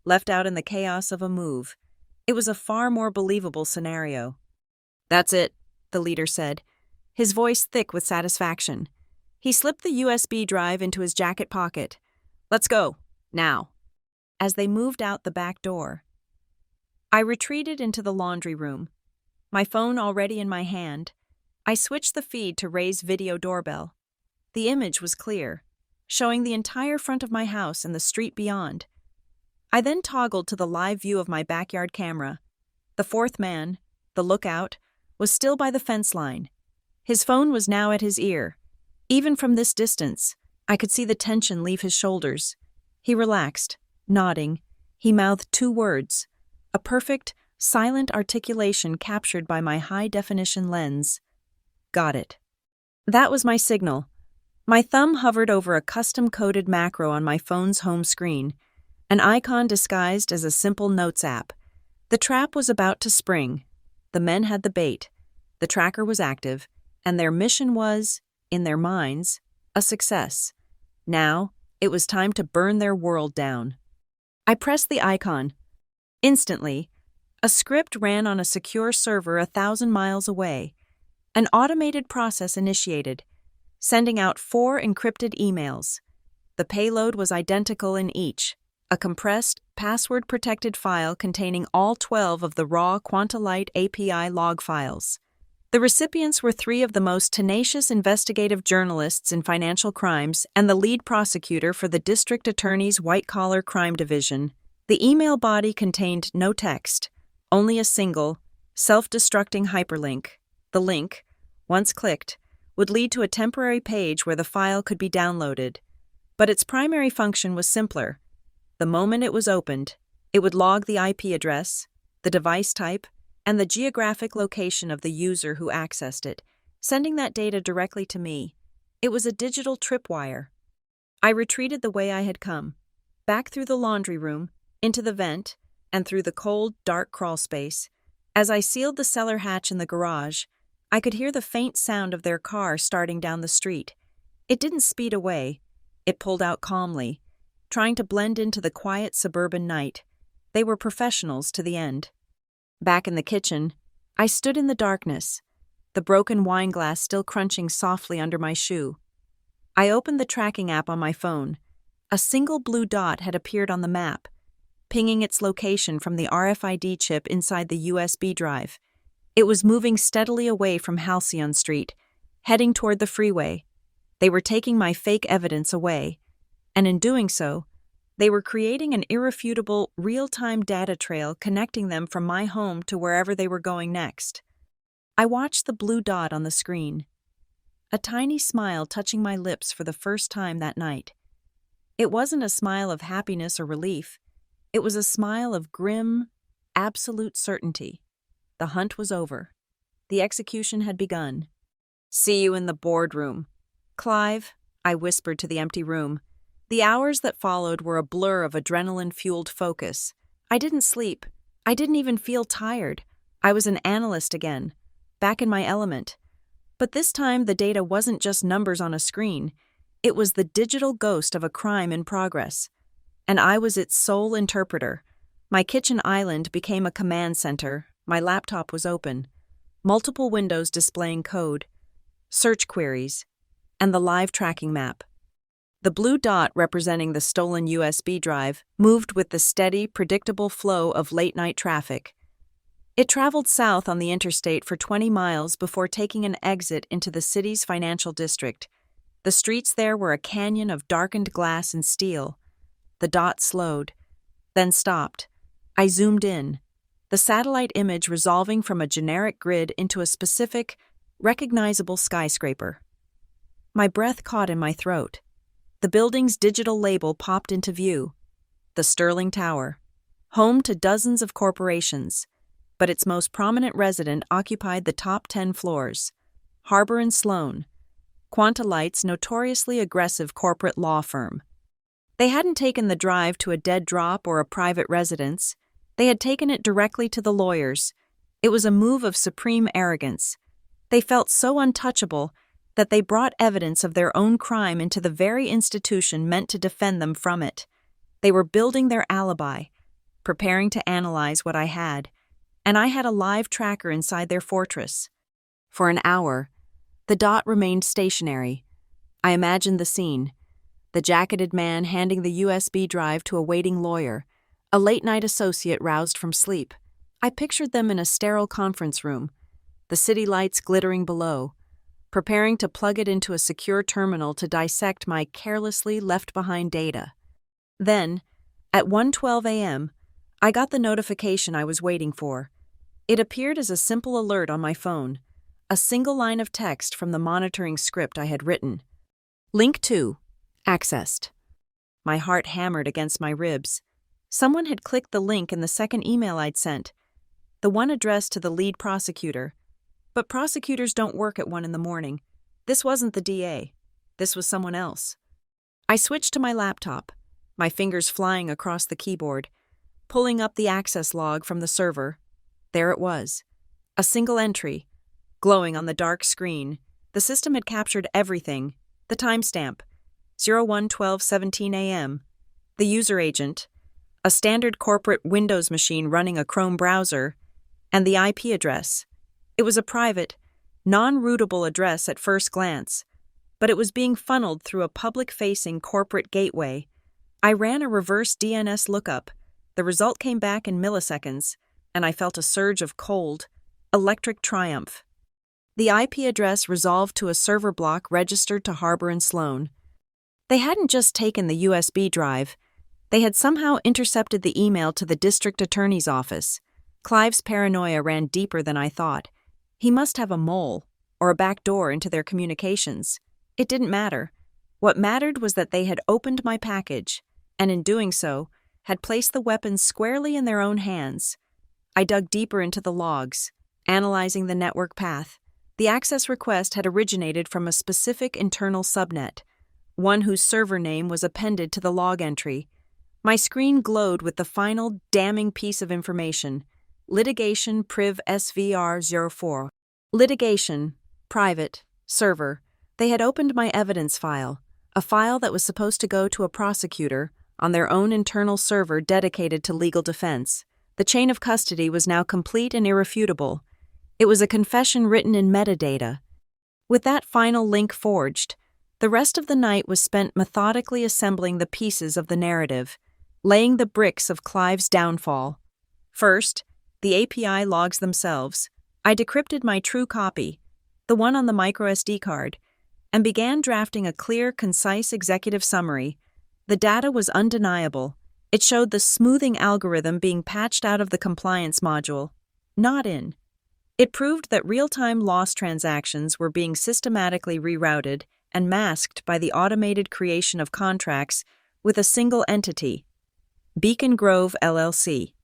[SPEAKER 1] left out in the chaos of a move. It was a far more believable scenario. "That's it," the leader said, his voice thick with satisfaction. He slipped the USB drive into his jacket pocket. "Let's go, now." As they moved out the back door, I retreated into the laundry room, my phone already in my hand. I switched the feed to Ray's video doorbell. The image was clear, showing the entire front of my house and the street beyond. I then toggled to the live view of my backyard camera. The fourth man, the lookout, was still by the fence line. His phone was now at his ear. Even from this distance, I could see the tension leave his shoulders. He relaxed, nodding. He mouthed 2 words, a perfect, silent articulation captured by my high-definition lens. "Got it." That was my signal. My thumb hovered over a custom-coded macro on my phone's home screen, an icon disguised as a simple notes app. The trap was about to spring. The men had the bait. The tracker was active, and their mission was, in their minds, a success. Now, it was time to burn their world down. I pressed the icon. Instantly, a script ran on a secure server 1,000 miles away. An automated process initiated, sending out 4 encrypted emails. The payload was identical in each, a compressed, password-protected file containing all 12 of the raw Quantalight API log files. The recipients were 3 of the most tenacious investigative journalists in financial crimes and the lead prosecutor for the district attorney's white-collar crime division. The email body contained no text, only a single, self-destructing hyperlink. The link, once clicked, would lead to a temporary page where the file could be downloaded. But its primary function was simpler. The moment it was opened, it would log the IP address, the device type, and the geographic location of the user who accessed it, sending that data directly to me. It was a digital tripwire. I retreated the way I had come, back through the laundry room, into the vent, and through the cold, dark crawlspace. As I sealed the cellar hatch in the garage, I could hear the faint sound of their car starting down the street. It didn't speed away. It pulled out calmly, trying to blend into the quiet suburban night. They were professionals to the end. Back in the kitchen, I stood in the darkness, the broken wine glass still crunching softly under my shoe. I opened the tracking app on my phone. A single blue dot had appeared on the map, pinging its location from the RFID chip inside the USB drive. It was moving steadily away from Halcyon Street, heading toward the freeway. They were taking my fake evidence away, and in doing so, they were creating an irrefutable, real-time data trail connecting them from my home to wherever they were going next. I watched the blue dot on the screen, a tiny smile touching my lips for the first time that night. It wasn't a smile of happiness or relief. It was a smile of grim, absolute certainty. The hunt was over. The execution had begun. "See you in the boardroom." "Clive," I whispered to the empty room. The hours that followed were a blur of adrenaline-fueled focus. I didn't sleep. I didn't even feel tired. I was an analyst again, back in my element. But this time the data wasn't just numbers on a screen. It was the digital ghost of a crime in progress. And I was its sole interpreter. My kitchen island became a command center. My laptop was open. Multiple windows displaying code, search queries, and the live tracking map. The blue dot representing the stolen USB drive moved with the steady, predictable flow of late-night traffic. It traveled south on the interstate for 20 miles before taking an exit into the city's financial district. The streets there were a canyon of darkened glass and steel. The dot slowed, then stopped. I zoomed in, the satellite image resolving from a generic grid into a specific, recognizable skyscraper. My breath caught in my throat. The building's digital label popped into view. The Sterling Tower, home to dozens of corporations, but its most prominent resident occupied the top 10 floors. Harbor and Sloan, Quantalight's notoriously aggressive corporate law firm. They hadn't taken the drive to a dead drop or a private residence. They had taken it directly to the lawyers. It was a move of supreme arrogance. They felt so untouchable that they brought evidence of their own crime into the very institution meant to defend them from it. They were building their alibi, preparing to analyze what I had, and I had a live tracker inside their fortress. For an hour, the dot remained stationary. I imagined the scene: the jacketed man handing the USB drive to a waiting lawyer, a late-night associate roused from sleep. I pictured them in a sterile conference room, the city lights glittering below, preparing to plug it into a secure terminal to dissect my carelessly left-behind data. Then, at 1:12 a.m., I got the notification I was waiting for. It appeared as a simple alert on my phone, a single line of text from the monitoring script I had written. Link 2. Accessed. My heart hammered against my ribs. Someone had clicked the link in the second email I'd sent, the one addressed to the lead prosecutor. But prosecutors don't work at 1 a.m. This wasn't the DA. This was someone else. I switched to my laptop, my fingers flying across the keyboard, pulling up the access log from the server. There it was. A single entry, glowing on the dark screen. The system had captured everything. The timestamp, 01:12:17 a.m. The user agent, a standard corporate Windows machine running a Chrome browser, and the IP address. It was a private, non-rootable address at first glance, but it was being funneled through a public-facing corporate gateway. I ran a reverse DNS lookup. The result came back in milliseconds, and I felt a surge of cold, electric triumph. The IP address resolved to a server block registered to Harbor and Sloan. They hadn't just taken the USB drive. They had somehow intercepted the email to the district attorney's office. Clive's paranoia ran deeper than I thought. He must have a mole, or a back door into their communications. It didn't matter. What mattered was that they had opened my package, and in doing so, had placed the weapons squarely in their own hands. I dug deeper into the logs, analyzing the network path. The access request had originated from a specific internal subnet, one whose server name was appended to the log entry. My screen glowed with the final, damning piece of information: Litigation Priv SVR04. Litigation, private, server. They had opened my evidence file, a file that was supposed to go to a prosecutor on their own internal server dedicated to legal defense. The chain of custody was now complete and irrefutable. It was a confession written in metadata. With that final link forged, the rest of the night was spent methodically assembling the pieces of the narrative, laying the bricks of Clive's downfall. First, the API logs themselves. I decrypted my true copy, the one on the microSD card, and began drafting a clear, concise executive summary. The data was undeniable. It showed the smoothing algorithm being patched out of the compliance module, not in. It proved that real-time loss transactions were being systematically rerouted and masked by the automated creation of contracts with a single entity, Beacon Grove LLC.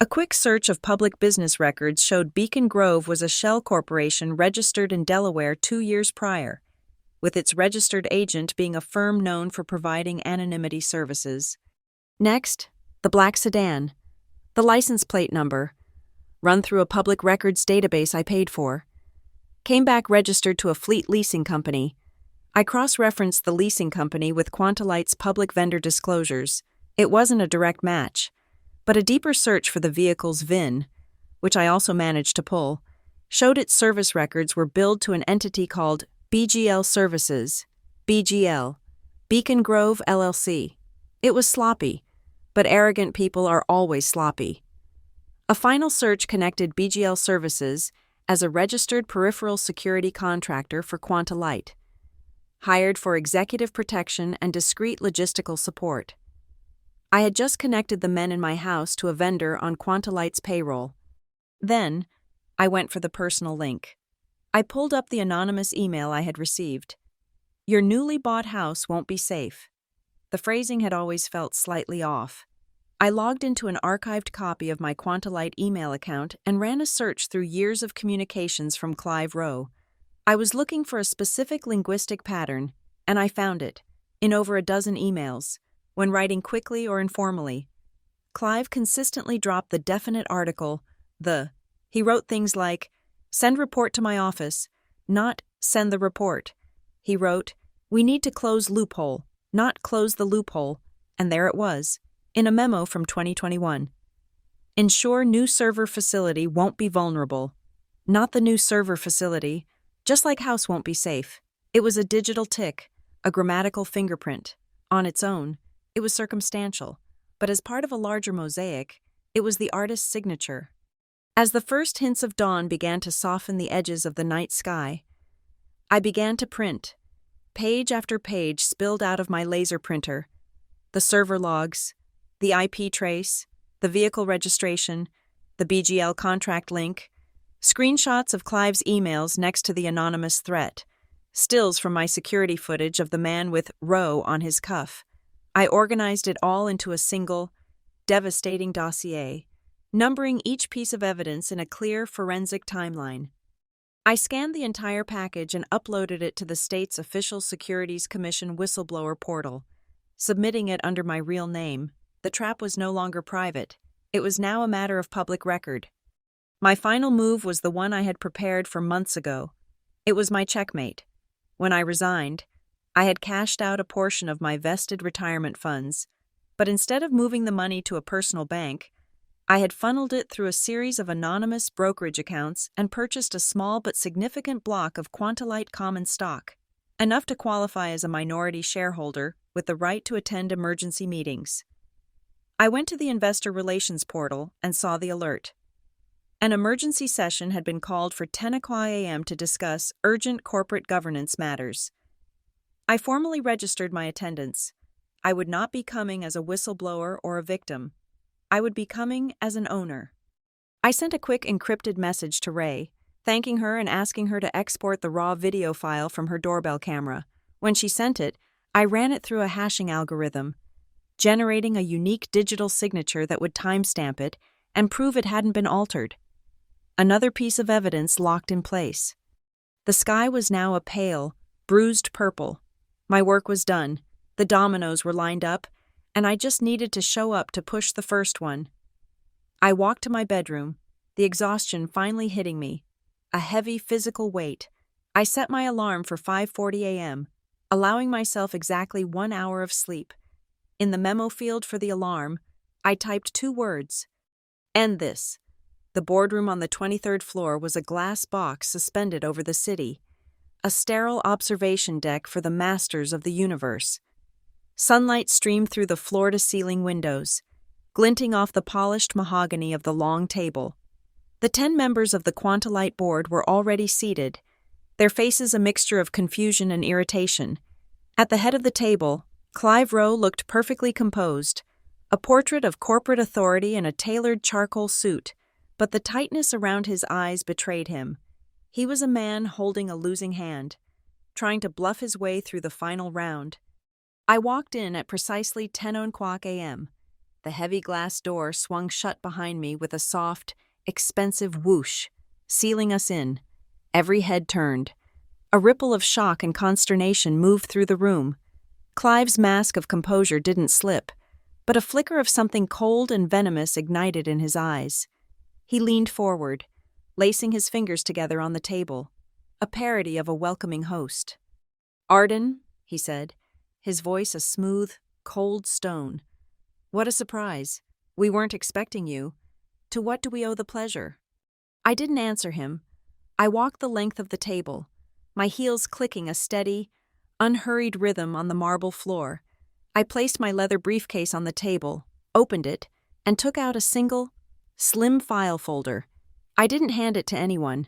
[SPEAKER 1] A quick search of public business records showed Beacon Grove was a shell corporation registered in Delaware 2 years prior, with its registered agent being a firm known for providing anonymity services. Next, the black sedan, the license plate number, run through a public records database I paid for, came back registered to a fleet leasing company. I cross-referenced the leasing company with Quantalite's public vendor disclosures. It wasn't a direct match, but a deeper search for the vehicle's VIN, which I also managed to pull, showed its service records were billed to an entity called BGL Services, BGL, Beacon Grove LLC. It was sloppy, but arrogant people are always sloppy. A final search connected BGL Services as a registered peripheral security contractor for Quantalite, hired for executive protection and discreet logistical support. I had just connected the men in my house to a vendor on Quantalite's payroll. Then, I went for the personal link. I pulled up the anonymous email I had received. Your newly bought house won't be safe. The phrasing had always felt slightly off. I logged into an archived copy of my Quantalite email account and ran a search through years of communications from Clive Rowe. I was looking for a specific linguistic pattern, and I found it, in over a dozen emails, when writing quickly or informally. Clive consistently dropped the definite article, the. He wrote things like, send report to my office, not send the report. He wrote, we need to close loophole, not close the loophole, and there it was, in a memo from 2021. Ensure new server facility won't be vulnerable. Not the new server facility, just like house won't be safe. It was a digital tick, a grammatical fingerprint. On its own, it was circumstantial, but as part of a larger mosaic, it was the artist's signature. As the first hints of dawn began to soften the edges of the night sky, I began to print. Page after page spilled out of my laser printer. The server logs, the IP trace, the vehicle registration, the BGL contract link, screenshots of Clive's emails next to the anonymous threat, stills from my security footage of the man with "Roe" on his cuff. I organized it all into a single, devastating dossier, numbering each piece of evidence in a clear forensic timeline. I scanned the entire package and uploaded it to the state's official Securities Commission whistleblower portal, submitting it under my real name. The trap was no longer private. It was now a matter of public record. My final move was the one I had prepared for months ago. It was my checkmate. When I resigned, I had cashed out a portion of my vested retirement funds, but instead of moving the money to a personal bank, I had funneled it through a series of anonymous brokerage accounts and purchased a small but significant block of Quantolite common stock, enough to qualify as a minority shareholder with the right to attend emergency meetings. I went to the investor relations portal and saw the alert. An emergency session had been called for 10 a.m. to discuss urgent corporate governance matters. I formally registered my attendance. I would not be coming as a whistleblower or a victim. I would be coming as an owner. I sent a quick encrypted message to Ray, thanking her and asking her to export the raw video file from her doorbell camera. When she sent it, I ran it through a hashing algorithm, generating a unique digital signature that would timestamp it and prove it hadn't been altered. Another piece of evidence locked in place. The sky was now a pale, bruised purple. My work was done. The dominoes were lined up, and I just needed to show up to push the first one. I walked to my bedroom, the exhaustion finally hitting me, a heavy physical weight. I set my alarm for 5:40 a.m., allowing myself exactly 1 hour of sleep. In the memo field for the alarm, I typed 2 words: "End this." The boardroom on the 23rd floor was a glass box suspended over the city, a sterile observation deck for the masters of the universe. Sunlight streamed through the floor-to-ceiling windows, glinting off the polished mahogany of the long table. The 10 members of the Quantolite board were already seated, their faces a mixture of confusion and irritation. At the head of the table, Clive Roe looked perfectly composed, a portrait of corporate authority in a tailored charcoal suit, but the tightness around his eyes betrayed him. He was a man holding a losing hand, trying to bluff his way through the final round. I walked in at precisely 10 a.m. The heavy glass door swung shut behind me with a soft, expensive whoosh, sealing us in. Every head turned. A ripple of shock and consternation moved through the room. Clive's mask of composure didn't slip, but a flicker of something cold and venomous ignited in his eyes. He leaned forward, lacing his fingers together on the table, a parody of a welcoming host. "Arden," he said, his voice a smooth, cold stone. "What a surprise. We weren't expecting you. To what do we owe the pleasure?" I didn't answer him. I walked the length of the table, my heels clicking a steady, unhurried rhythm on the marble floor. I placed my leather briefcase on the table, opened it, and took out a single, slim file folder. I didn't hand it to anyone.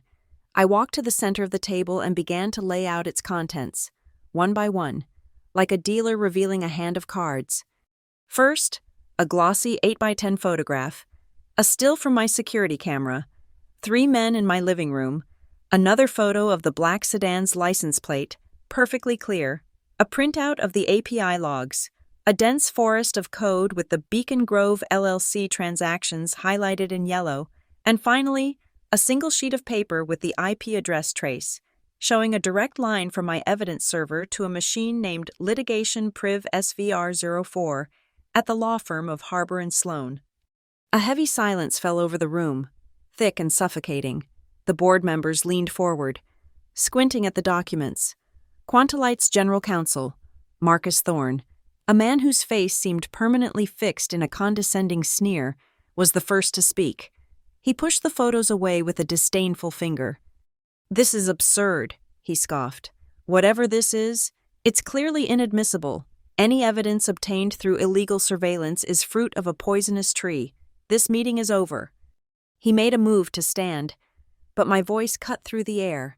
[SPEAKER 1] I walked to the center of the table and began to lay out its contents, one by one, like a dealer revealing a hand of cards. First, a glossy 8x10 photograph, a still from my security camera, 3 men in my living room, another photo of the black sedan's license plate, perfectly clear, a printout of the API logs, a dense forest of code with the Beacon Grove LLC transactions highlighted in yellow, and finally, a single sheet of paper with the IP address trace, showing a direct line from my evidence server to a machine named Litigation Priv SVR04 at the law firm of Harbor and Sloan. A heavy silence fell over the room, thick and suffocating. The board members leaned forward, squinting at the documents. Quantolite's general counsel, Marcus Thorne, a man whose face seemed permanently fixed in a condescending sneer, was the first to speak. He pushed the photos away with a disdainful finger. "This is absurd," he scoffed. "Whatever this is, it's clearly inadmissible. Any evidence obtained through illegal surveillance is fruit of a poisonous tree. This meeting is over." He made a move to stand, but my voice cut through the air,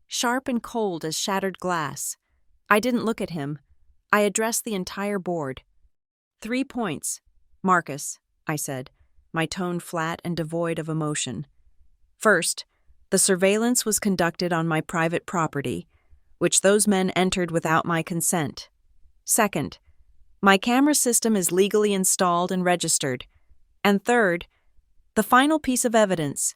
[SPEAKER 1] sharp and cold as shattered glass. I didn't look at him. I addressed the entire board. 3 points, Marcus, I said, my tone flat and devoid of emotion. First, the surveillance was conducted on my private property, which those men entered without my consent. Second, my camera system is legally installed and registered. And third, the final piece of evidence,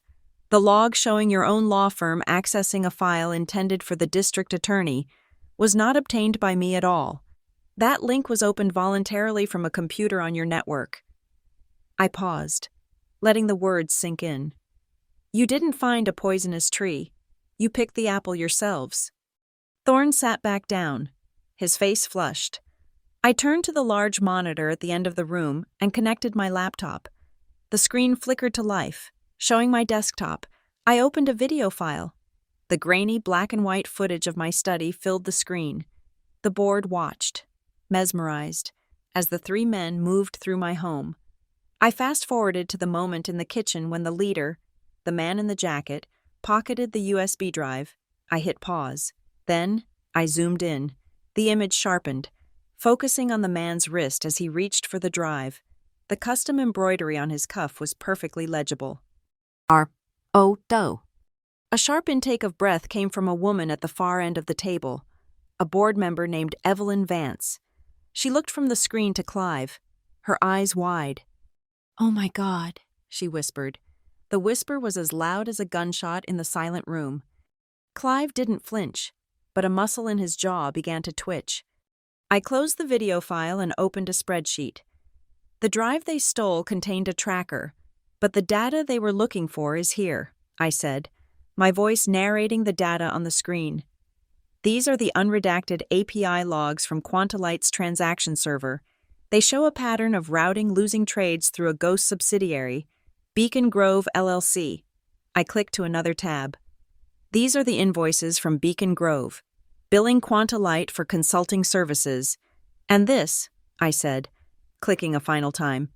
[SPEAKER 1] the log showing your own law firm accessing a file intended for the district attorney, was not obtained by me at all. That link was opened voluntarily from a computer on your network. I paused, letting the words sink in. You didn't find a poisonous tree. You picked the apple yourselves. Thorne sat back down, his face flushed. I turned to the large monitor at the end of the room and connected my laptop. The screen flickered to life, showing my desktop. I opened a video file. The grainy black and white footage of my study filled the screen. The board watched, mesmerized, as the 3 men moved through my home. I fast-forwarded to the moment in the kitchen when the leader, the man in the jacket, pocketed the USB drive. I hit pause. Then, I zoomed in. The image sharpened, focusing on the man's wrist as he reached for the drive. The custom embroidery on his cuff was perfectly legible. R.O.D.O. A sharp intake of breath came from a woman at the far end of the table, a board member named Evelyn Vance. She looked from the screen to Clive, her eyes wide. "Oh my God," she whispered. The whisper was as loud as a gunshot in the silent room. Clive didn't flinch, but a muscle in his jaw began to twitch. I closed the video file and opened a spreadsheet. The drive they stole contained a tracker, but the data they were looking for is here, I said, my voice narrating the data on the screen. These are the unredacted API logs from Quantalite's transaction server. They show a pattern of routing losing trades through a ghost subsidiary, Beacon Grove LLC. I clicked to another tab. These are the invoices from Beacon Grove, billing Quantalite for consulting services. And this, I said, clicking a final time,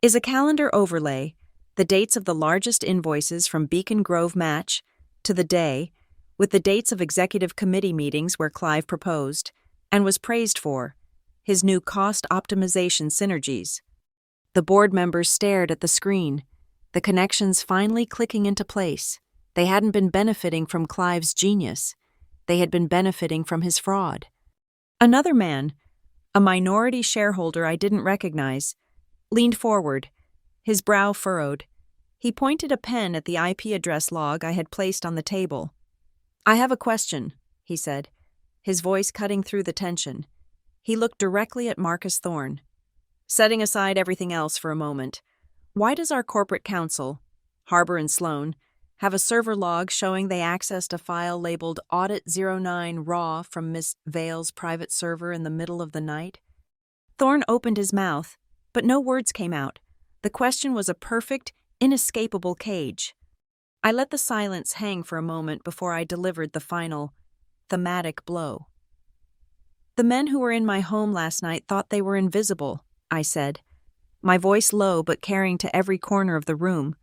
[SPEAKER 1] is a calendar overlay. The dates of the largest invoices from Beacon Grove match to the day, with the dates of executive committee meetings where Clive proposed, and was praised for, his new cost optimization synergies. The board members stared at the screen, the connections finally clicking into place. They hadn't been benefiting from Clive's genius. They had been benefiting from his fraud. Another man, a minority shareholder I didn't recognize, leaned forward, his brow furrowed. He pointed a pen at the IP address log I had placed on the table. "I have a question," he said, his voice cutting through the tension. He looked directly at Marcus Thorne. "Setting aside everything else for a moment, why does our corporate counsel, Harbor and Sloan, have a server log showing they accessed a file labeled Audit09 RAW from Miss Vale's private server in the middle of the night?" Thorne opened his mouth, but no words came out. The question was a perfect, inescapable cage. I let the silence hang for a moment before I delivered the final, thematic blow. "The men who were in my home last night thought they were invisible," I said, my voice low but carrying to every corner of the room.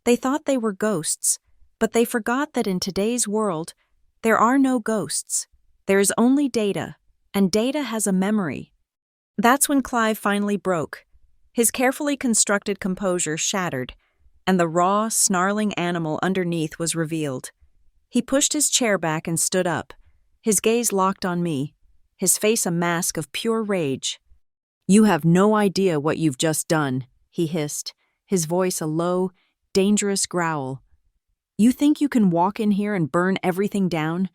[SPEAKER 1] "They thought they were ghosts, but they forgot that in today's world, there are no ghosts. There is only data, and data has a memory." That's when Clive finally broke. His carefully constructed composure shattered, and the raw, snarling animal underneath was revealed. He pushed his chair back and stood up, his gaze locked on me, his face a mask of pure rage. "You have no idea what you've just done," he hissed, his voice a low, dangerous growl. "You think you can walk in here and burn everything down?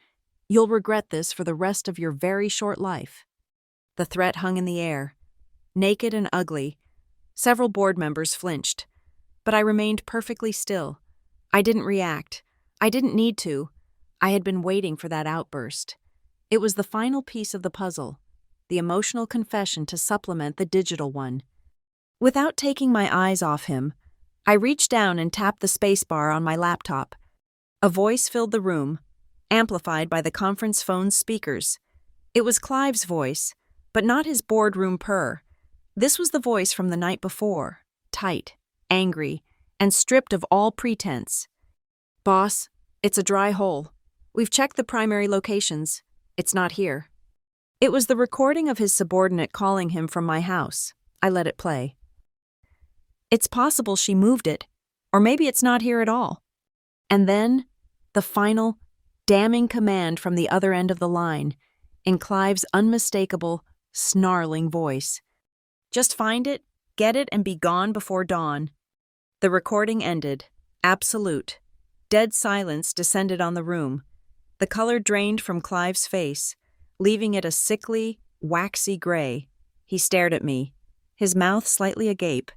[SPEAKER 1] You'll regret this for the rest of your very short life." The threat hung in the air, naked and ugly. Several board members flinched, but I remained perfectly still. I didn't react. I didn't need to. I had been waiting for that outburst. It was the final piece of the puzzle, the emotional confession to supplement the digital one. Without taking my eyes off him, I reached down and tapped the spacebar on my laptop. A voice filled the room, amplified by the conference phone's speakers. It was Clive's voice, but not his boardroom purr. This was the voice from the night before, tight, angry, and stripped of all pretense. "Boss, it's a dry hole. We've checked the primary locations. It's not here." It was the recording of his subordinate calling him from my house. I let it play. "It's possible she moved it, or maybe it's not here at all." And then, the final, damning command from the other end of the line, in Clive's unmistakable, snarling voice. "Just find it, get it, and be gone before dawn." The recording ended. Absolute. Dead silence descended on the room. The color drained from Clive's face, leaving it a sickly, waxy gray. He stared at me, his mouth slightly agape.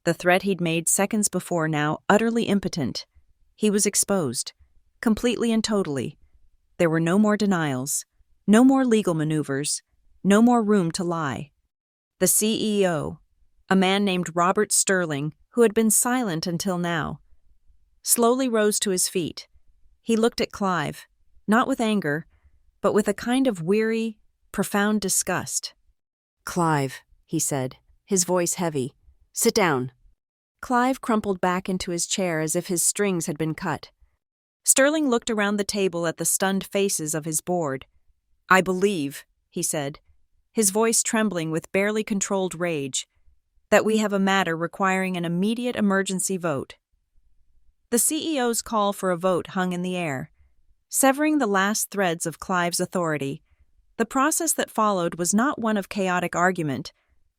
[SPEAKER 1] The threat he'd made seconds before now utterly impotent. He was exposed, completely and totally. There were no more denials, no more legal maneuvers, no more room to lie. The CEO, a man named Robert Sterling, who had been silent until now, slowly rose to his feet. He looked at Clive, not with anger, but with a kind of weary, profound disgust. "Clive," he said, his voice heavy, "sit down." Clive crumpled back into his chair as if his strings had been cut. Sterling looked around the table at the stunned faces of his board. "I believe," he said, his voice trembling with barely controlled rage, "that we have a matter requiring an immediate emergency vote." The CEO's call for a vote hung in the air, severing the last threads of Clive's authority. The process that followed was not one of chaotic argument,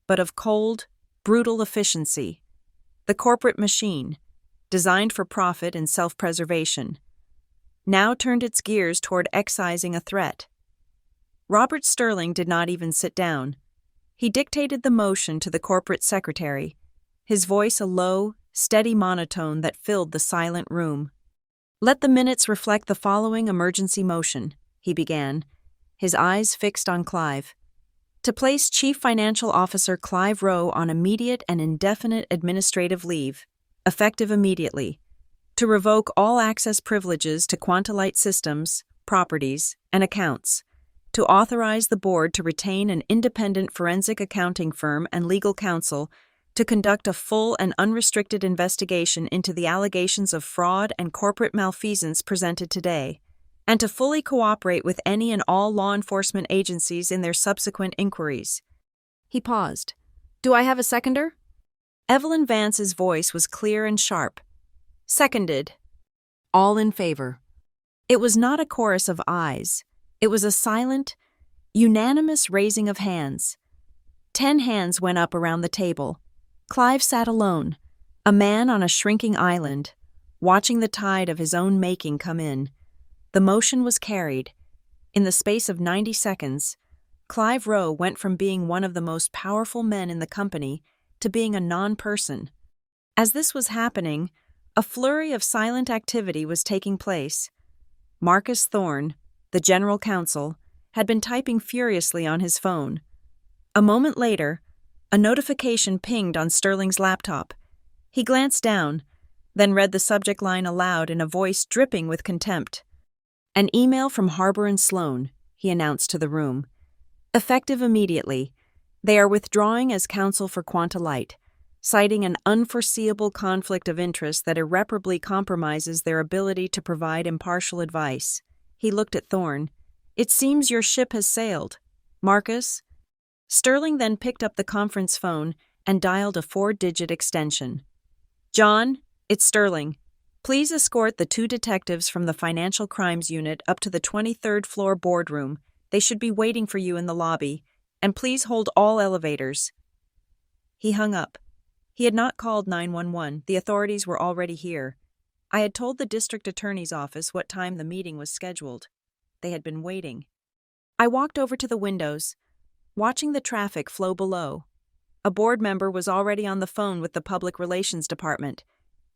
[SPEAKER 1] but of cold, brutal efficiency. The corporate machine, designed for profit and self-preservation, now turned its gears toward excising a threat. Robert Sterling did not even sit down. He dictated the motion to the corporate secretary, his voice a low, steady monotone that filled the silent room. "Let the minutes reflect the following emergency motion," he began, his eyes fixed on Clive. "To place Chief Financial Officer Clive Rowe on immediate and indefinite administrative leave, effective immediately. To revoke all access privileges to Quantolite systems, properties, and accounts. To authorize the board to retain an independent forensic accounting firm and legal counsel to conduct a full and unrestricted investigation into the allegations of fraud and corporate malfeasance presented today, and to fully cooperate with any and all law enforcement agencies in their subsequent inquiries." He paused. "Do I have a seconder?" Evelyn Vance's voice was clear and sharp. "Seconded." All in favor. It was not a chorus of ayes. It was a silent, unanimous raising of hands. 10 hands went up around the table. Clive sat alone, a man on a shrinking island, watching the tide of his own making come in. The motion was carried. In the space of 90 seconds, Clive Rowe went from being one of the most powerful men in the company to being a non-person. As this was happening, a flurry of silent activity was taking place. Marcus Thorne, the general counsel, had been typing furiously on his phone. A moment later, a notification pinged on Sterling's laptop. He glanced down, then read the subject line aloud in a voice dripping with contempt. "An email from Harbour and Sloan," he announced to the room. "Effective immediately. They are withdrawing as counsel for Quantolite, citing an unforeseeable conflict of interest that irreparably compromises their ability to provide impartial advice." He looked at Thorne. "It seems your ship has sailed. Marcus?" Sterling then picked up the conference phone and dialed a 4-digit extension. "John, it's Sterling. Please escort the 2 detectives from the Financial Crimes Unit up to the 23rd floor boardroom. They should be waiting for you in the lobby. And please hold all elevators." He hung up. He had not called 911. The authorities were already here. I had told the district attorney's office what time the meeting was scheduled. They had been waiting. I walked over to the windows, watching the traffic flow below. A board member was already on the phone with the Public Relations Department,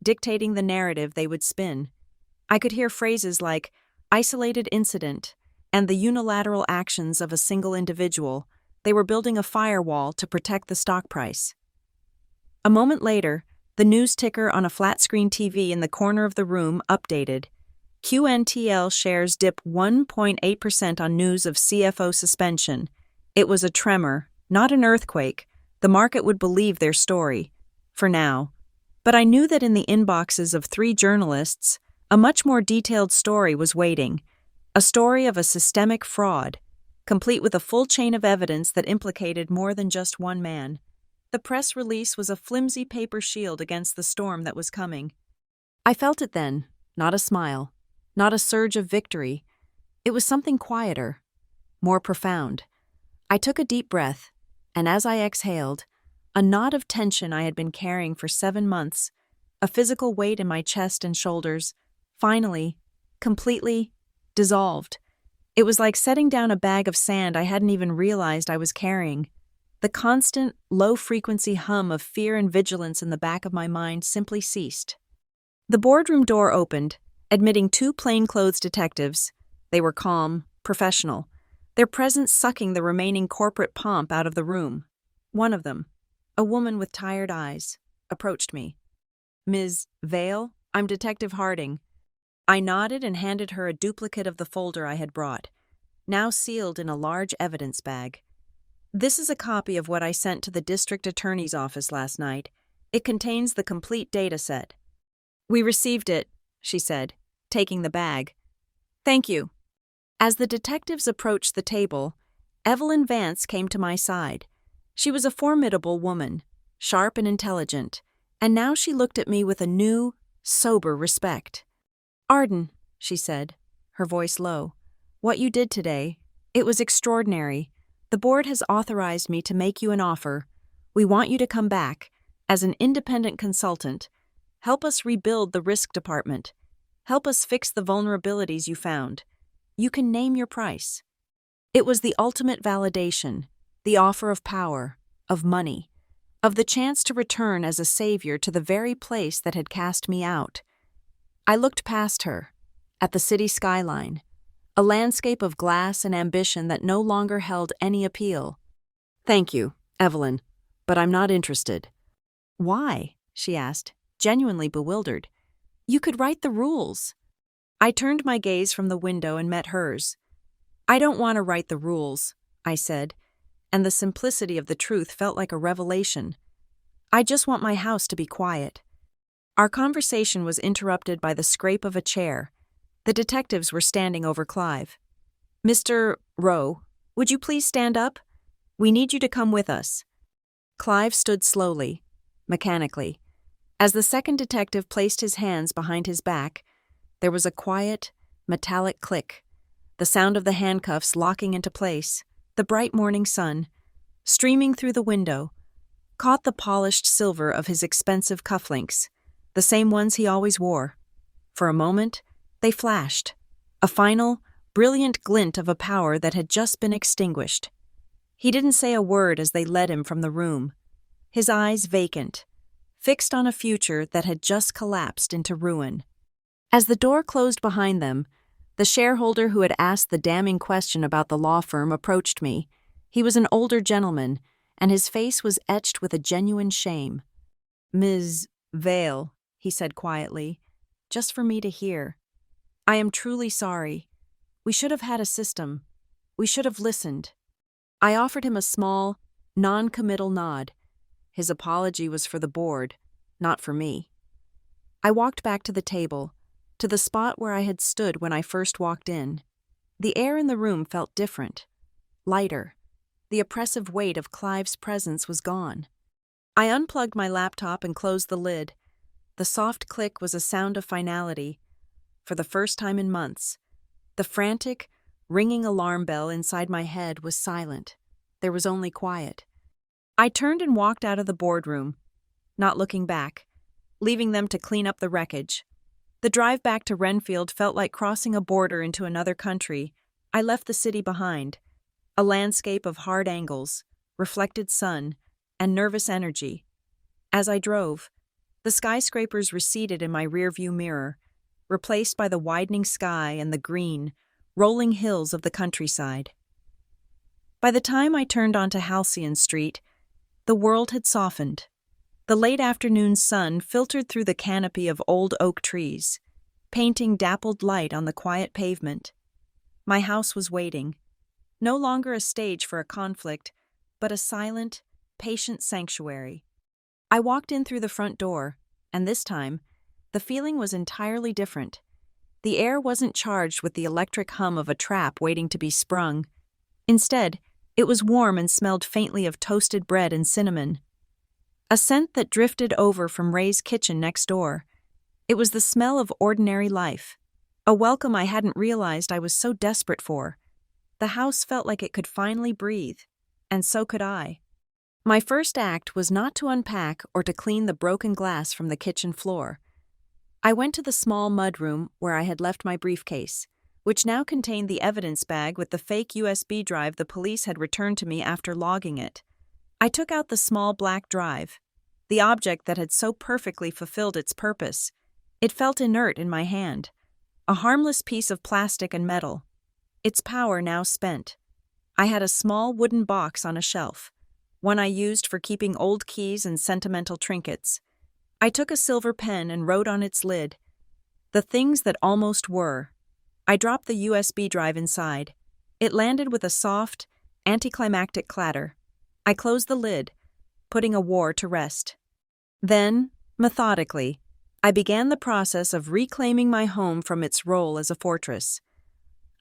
[SPEAKER 1] dictating the narrative they would spin. I could hear phrases like isolated incident and the unilateral actions of a single individual. They were building a firewall to protect the stock price. A moment later, The news ticker on a flat-screen TV in the corner of the room updated. QNTL shares dip 1.8% on news of CFO suspension. It was a tremor, not an earthquake. The market would believe their story. For now. But I knew that in the inboxes of 3 journalists, a much more detailed story was waiting. A story of a systemic fraud, complete with a full chain of evidence that implicated more than just one man. The press release was a flimsy paper shield against the storm that was coming. I felt it then, not a smile, not a surge of victory. It was something quieter, more profound. I took a deep breath, and as I exhaled, a knot of tension I had been carrying for 7 months, a physical weight in my chest and shoulders, finally, completely dissolved. It was like setting down a bag of sand I hadn't even realized I was carrying. The constant, low-frequency hum of fear and vigilance in the back of my mind simply ceased. The boardroom door opened, admitting 2 plainclothes detectives. They were calm, professional, their presence sucking the remaining corporate pomp out of the room. One of them, a woman with tired eyes, approached me. "Ms. Vale, I'm Detective Harding." I nodded and handed her a duplicate of the folder I had brought, now sealed in a large evidence bag. "This is a copy of what I sent to the district attorney's office last night. It contains the complete data set." "We received it," she said, taking the bag. "Thank you." As the detectives approached the table, Evelyn Vance came to my side. She was a formidable woman, sharp and intelligent, and now she looked at me with a new, sober respect. "Arden," she said, her voice low, "what you did today, it was extraordinary. The board has authorized me to make you an offer. We want you to come back, as an independent consultant, help us rebuild the risk department, help us fix the vulnerabilities you found. You can name your price." It was the ultimate validation, the offer of power, of money, of the chance to return as a savior to the very place that had cast me out. I looked past her, at the city skyline, a landscape of glass and ambition that no longer held any appeal. "Thank you, Evelyn, but I'm not interested." "Why?" she asked, genuinely bewildered. "You could write the rules." I turned my gaze from the window and met hers. "I don't want to write the rules," I said, and the simplicity of the truth felt like a revelation. "I just want my house to be quiet." Our conversation was interrupted by the scrape of a chair. The detectives were standing over Clive. "Mr. Rowe, would you please stand up? We need you to come with us." Clive stood slowly, mechanically. As the second detective placed his hands behind his back, there was a quiet, metallic click, the sound of the handcuffs locking into place. The bright morning sun, streaming through the window, caught the polished silver of his expensive cufflinks, the same ones he always wore. For a moment, they flashed, a final, brilliant glint of a power that had just been extinguished. He didn't say a word as they led him from the room, his eyes vacant, fixed on a future that had just collapsed into ruin. As the door closed behind them, the shareholder who had asked the damning question about the law firm approached me. He was an older gentleman, and his face was etched with a genuine shame. "Ms. Vale," he said quietly, just for me to hear. "I am truly sorry. We should have had a system. We should have listened." I offered him a small, non-committal nod. His apology was for the board, not for me. I walked back to the table, to the spot where I had stood when I first walked in. The air in the room felt different, lighter. The oppressive weight of Clive's presence was gone. I unplugged my laptop and closed the lid. The soft click was a sound of finality. For the first time in months, the frantic, ringing alarm bell inside my head was silent. There was only quiet. I turned and walked out of the boardroom, not looking back, leaving them to clean up the wreckage. The drive back to Renfield felt like crossing a border into another country. I left the city behind, a landscape of hard angles, reflected sun, and nervous energy. As I drove, the skyscrapers receded in my rearview mirror, replaced by the widening sky and the green, rolling hills of the countryside. By the time I turned onto Halcyon Street, the world had softened. The late afternoon sun filtered through the canopy of old oak trees, painting dappled light on the quiet pavement. My house was waiting, no longer a stage for a conflict, but a silent, patient sanctuary. I walked in through the front door, and this time, the feeling was entirely different. The air wasn't charged with the electric hum of a trap waiting to be sprung. Instead, it was warm and smelled faintly of toasted bread and cinnamon. A scent that drifted over from Ray's kitchen next door. It was the smell of ordinary life, a welcome I hadn't realized I was so desperate for. The house felt like it could finally breathe, and so could I. My first act was not to unpack or to clean the broken glass from the kitchen floor. I went to the small mudroom where I had left my briefcase, which now contained the evidence bag with the fake USB drive the police had returned to me after logging it. I took out the small black drive, the object that had so perfectly fulfilled its purpose. It felt inert in my hand, a harmless piece of plastic and metal, its power now spent. I had a small wooden box on a shelf, one I used for keeping old keys and sentimental trinkets. I took a silver pen and wrote on its lid, "The things that almost were." I dropped the USB drive inside. It landed with a soft, anticlimactic clatter. I closed the lid, putting a war to rest. Then, methodically, I began the process of reclaiming my home from its role as a fortress.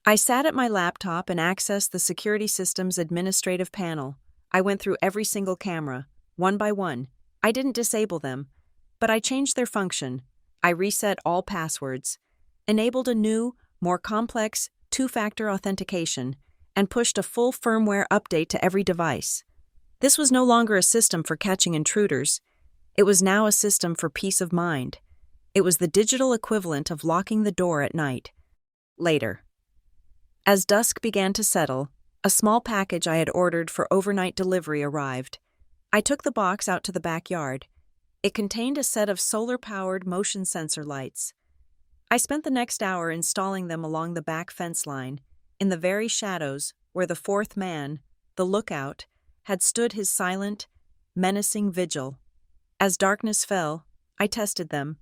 [SPEAKER 1] I sat at my laptop and accessed the security system's administrative panel. I went through every single camera, one by one. I didn't disable them, but I changed their function. I reset all passwords, enabled a new, more complex two-factor authentication, and pushed a full firmware update to every device. This was no longer a system for catching intruders. It was now a system for peace of mind. It was the digital equivalent of locking the door at night. Later. As dusk began to settle, a small package I had ordered for overnight delivery arrived. I took the box out to the backyard. It contained a set of solar-powered motion sensor lights. I spent the next hour installing them along the back fence line, in the very shadows where the fourth man, the lookout, had stood his silent, menacing vigil. As darkness fell, I tested them.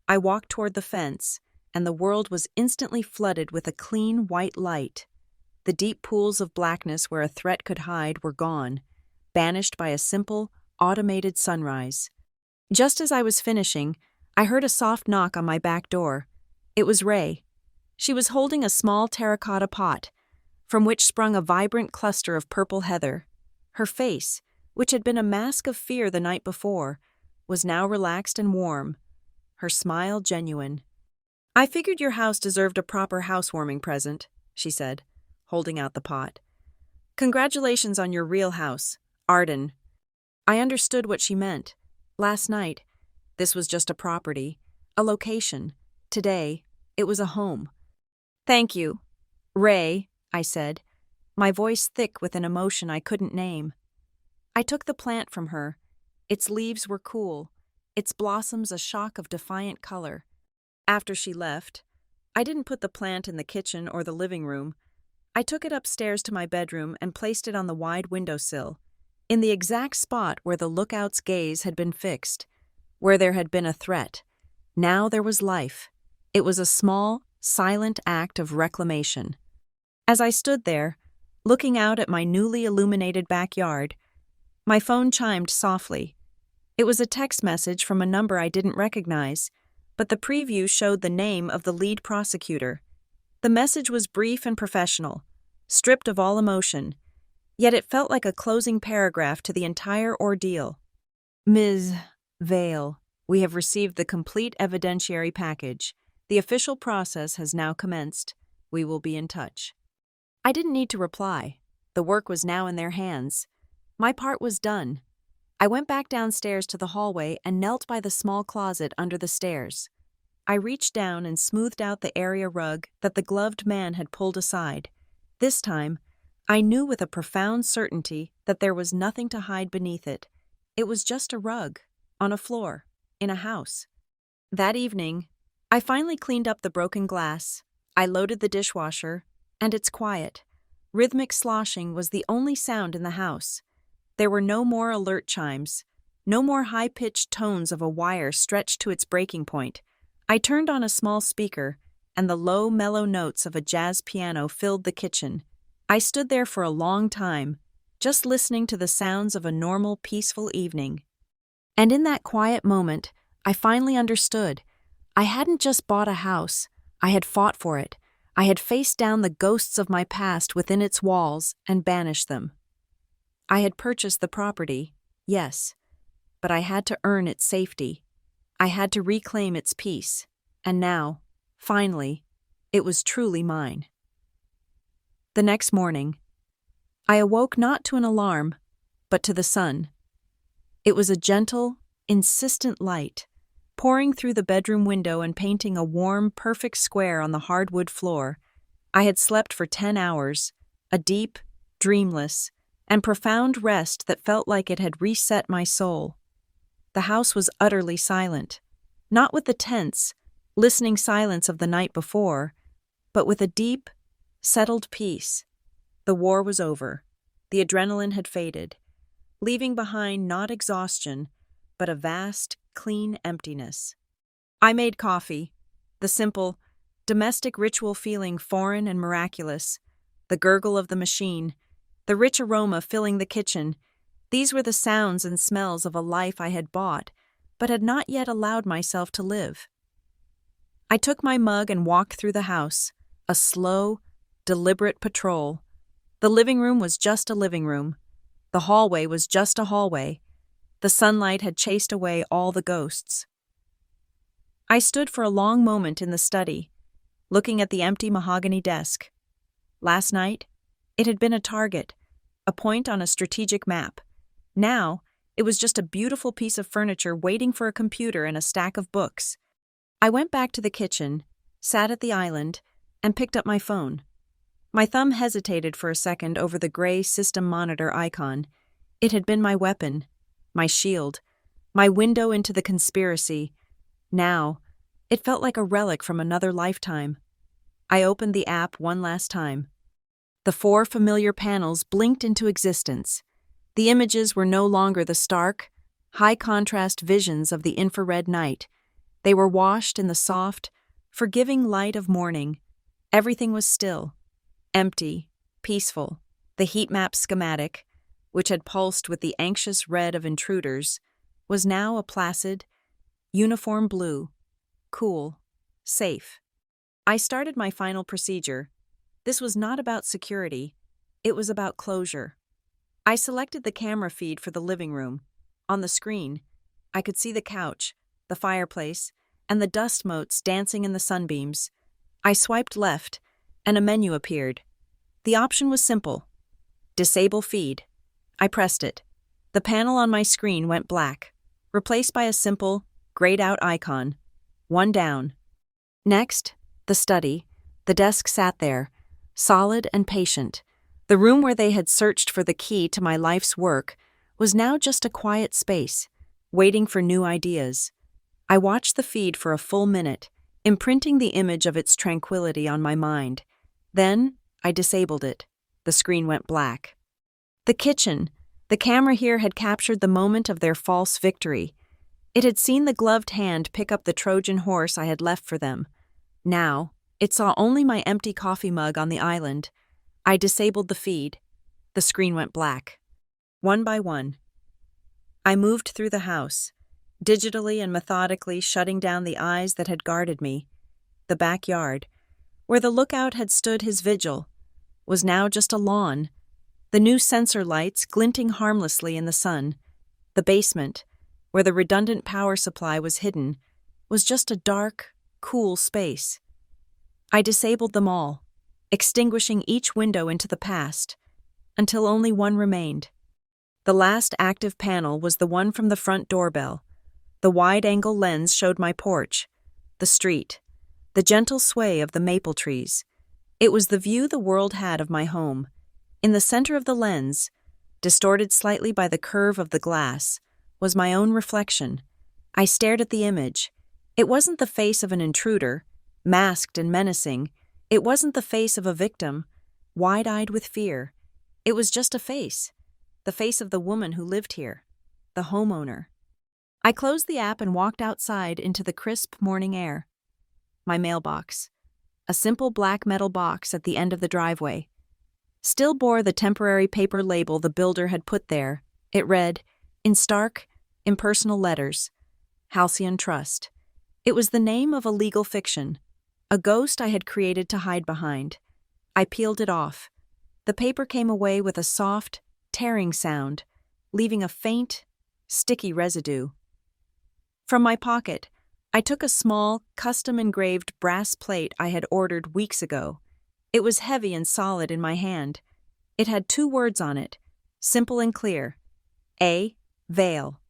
[SPEAKER 1] I walked toward the fence, and the world was instantly flooded with a clean white light. The deep pools of blackness where a threat could hide were gone, banished by a simple, automated sunrise. Just as I was finishing, I heard a soft knock on my back door. It was Ray. She was holding a small terracotta pot, from which sprung a vibrant cluster of purple heather. Her face, which had been a mask of fear the night before, was now relaxed and warm, her smile genuine. "I figured your house deserved a proper housewarming present," she said, holding out the pot. "Congratulations on your real house, Arden." I understood what she meant. Last night, this was just a property, a location. Today, it was a home. "Thank you, Ray," I said, my voice thick with an emotion I couldn't name. I took the plant from her. Its leaves were cool, its blossoms a shock of defiant color. After she left, I didn't put the plant in the kitchen or the living room. I took it upstairs to my bedroom and placed it on the wide windowsill, in the exact spot where the lookout's gaze had been fixed, where there had been a threat. Now there was life. It was a small, silent act of reclamation. As I stood there, looking out at my newly illuminated backyard, my phone chimed softly. It was a text message from a number I didn't recognize, but the preview showed the name of the lead prosecutor. The message was brief and professional, stripped of all emotion, yet it felt like a closing paragraph to the entire ordeal. "Ms. Vale, we have received the complete evidentiary package. The official process has now commenced. We will be in touch." I didn't need to reply. The work was now in their hands. My part was done. I went back downstairs to the hallway and knelt by the small closet under the stairs. I reached down and smoothed out the area rug that the gloved man had pulled aside. This time, I knew with a profound certainty that there was nothing to hide beneath it. It was just a rug, on a floor, in a house. That evening, I finally cleaned up the broken glass. I loaded the dishwasher, and its quiet, rhythmic sloshing was the only sound in the house. There were no more alert chimes, No more high-pitched tones of a wire stretched to its breaking point. I turned on a small speaker, and the low, mellow notes of a jazz piano filled the kitchen. I stood there for a long time, just listening to the sounds of a normal, peaceful evening. And in that quiet moment, I finally understood. I hadn't just bought a house. I had fought for it. I had faced down the ghosts of my past within its walls and banished them. I had purchased the property, yes, but I had to earn its safety. I had to reclaim its peace. And now, finally, it was truly mine. The next morning, I awoke not to an alarm, but to the sun. It was a gentle, insistent light, pouring through the bedroom window and painting a warm, perfect square on the hardwood floor. I had slept for 10 hours, a deep, dreamless, and profound rest that felt like it had reset my soul. The house was utterly silent, not with the tense, listening silence of the night before, but with a deep, settled peace. The war was over. The adrenaline had faded, leaving behind not exhaustion, but a vast, clean emptiness. I made coffee, the simple, domestic ritual feeling foreign and miraculous, the gurgle of the machine, the rich aroma filling the kitchen. These were the sounds and smells of a life I had bought, but had not yet allowed myself to live. I took my mug and walked through the house, a slow, deliberate patrol. The living room was just a living room. The hallway was just a hallway. The sunlight had chased away all the ghosts. I stood for a long moment in the study, looking at the empty mahogany desk. Last night, it had been a target, a point on a strategic map. Now, it was just a beautiful piece of furniture waiting for a computer and a stack of books. I went back to the kitchen, sat at the island, and picked up my phone. My thumb hesitated for a second over the gray system monitor icon. It had been my weapon, my shield, my window into the conspiracy. Now, it felt like a relic from another lifetime. I opened the app one last time. The 4 familiar panels blinked into existence. The images were no longer the stark, high-contrast visions of the infrared night. They were washed in the soft, forgiving light of morning. Everything was still, empty, peaceful. The heat map schematic, which had pulsed with the anxious red of intruders, was now a placid, uniform blue, cool, safe. I started my final procedure. This was not about security. It was about closure. I selected the camera feed for the living room. On the screen, I could see the couch, the fireplace, and the dust motes dancing in the sunbeams. I swiped left, and a menu appeared. The option was simple: disable feed. I pressed it. The panel on my screen went black, replaced by a simple, grayed-out icon. One down. Next, the study. The desk sat there, solid and patient. The room where they had searched for the key to my life's work was now just a quiet space, waiting for new ideas. I watched the feed for a full minute, imprinting the image of its tranquility on my mind. Then, I disabled it. The screen went black. The kitchen. The camera here had captured the moment of their false victory. It had seen the gloved hand pick up the Trojan horse I had left for them. Now, it saw only my empty coffee mug on the island. I disabled the feed. The screen went black. One by one, I moved through the house, digitally and methodically shutting down the eyes that had guarded me. The backyard, where the lookout had stood his vigil, was now just a lawn. The new sensor lights glinting harmlessly in the sun. The basement, where the redundant power supply was hidden, was just a dark, cool space. I disabled them all, extinguishing each window into the past, until only one remained. The last active panel was the one from the front doorbell. The wide-angle lens showed my porch, the street, the gentle sway of the maple trees. It was the view the world had of my home. In the center of the lens, distorted slightly by the curve of the glass, was my own reflection. I stared at the image. It wasn't the face of an intruder, masked and menacing. It wasn't the face of a victim, wide-eyed with fear. It was just a face, the face of the woman who lived here, the homeowner, I closed the app and walked outside into the crisp morning air. My mailbox, a simple black metal box at the end of the driveway, still bore the temporary paper label the builder had put there. It read, in stark, impersonal letters, Halcyon Trust. It was the name of a legal fiction, a ghost I had created to hide behind. I peeled it off. The paper came away with a soft, tearing sound, leaving a faint, sticky residue. From my pocket, I took a small, custom-engraved brass plate I had ordered weeks ago. It was heavy and solid in my hand. It had 2 words on it, simple and clear. A. Veil.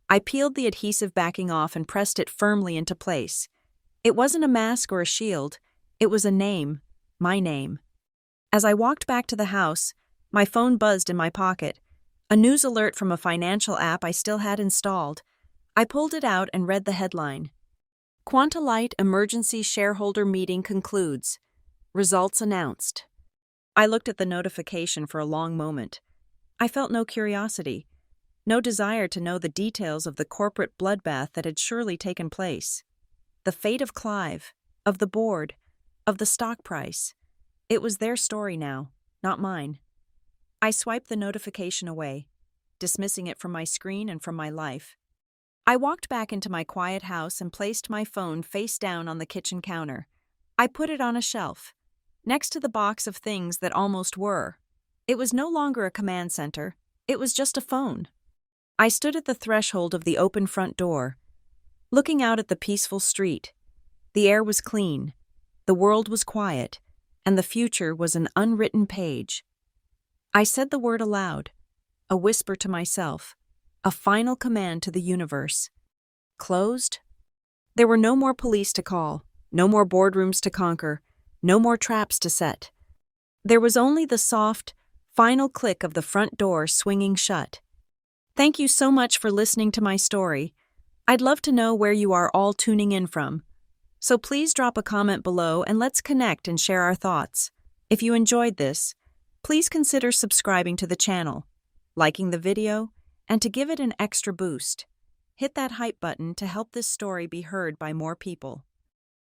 [SPEAKER 1] I peeled the adhesive backing off and pressed it firmly into place. It wasn't a mask or a shield. It was a name, my name. As I walked back to the house, my phone buzzed in my pocket. A news alert from a financial app I still had installed. I pulled it out and read the headline. Quantalight Emergency Shareholder Meeting Concludes. Results announced. I looked at the notification for a long moment. I felt no curiosity, no desire to know the details of the corporate bloodbath that had surely taken place. The fate of Clive, of the board, of the stock price. It was their story now, not mine. I swiped the notification away, dismissing it from my screen and from my life. I walked back into my quiet house and placed my phone face down on the kitchen counter. I put it on a shelf, next to the box of things that almost were. It was no longer a command center. It was just a phone. I stood at the threshold of the open front door, looking out at the peaceful street. The air was clean, the world was quiet, and the future was an unwritten page. I said the word aloud, a whisper to myself, a final command to the universe. Closed? There were no more police to call, no more boardrooms to conquer, no more traps to set. There was only the soft, final click of the front door swinging shut. Thank you so much for listening to my story. I'd love to know where you are all tuning in from. So please drop a comment below and let's connect and share our thoughts. If you enjoyed this, please consider subscribing to the channel, liking the video, and to give it an extra boost, hit that hype button to help this story be heard by more people.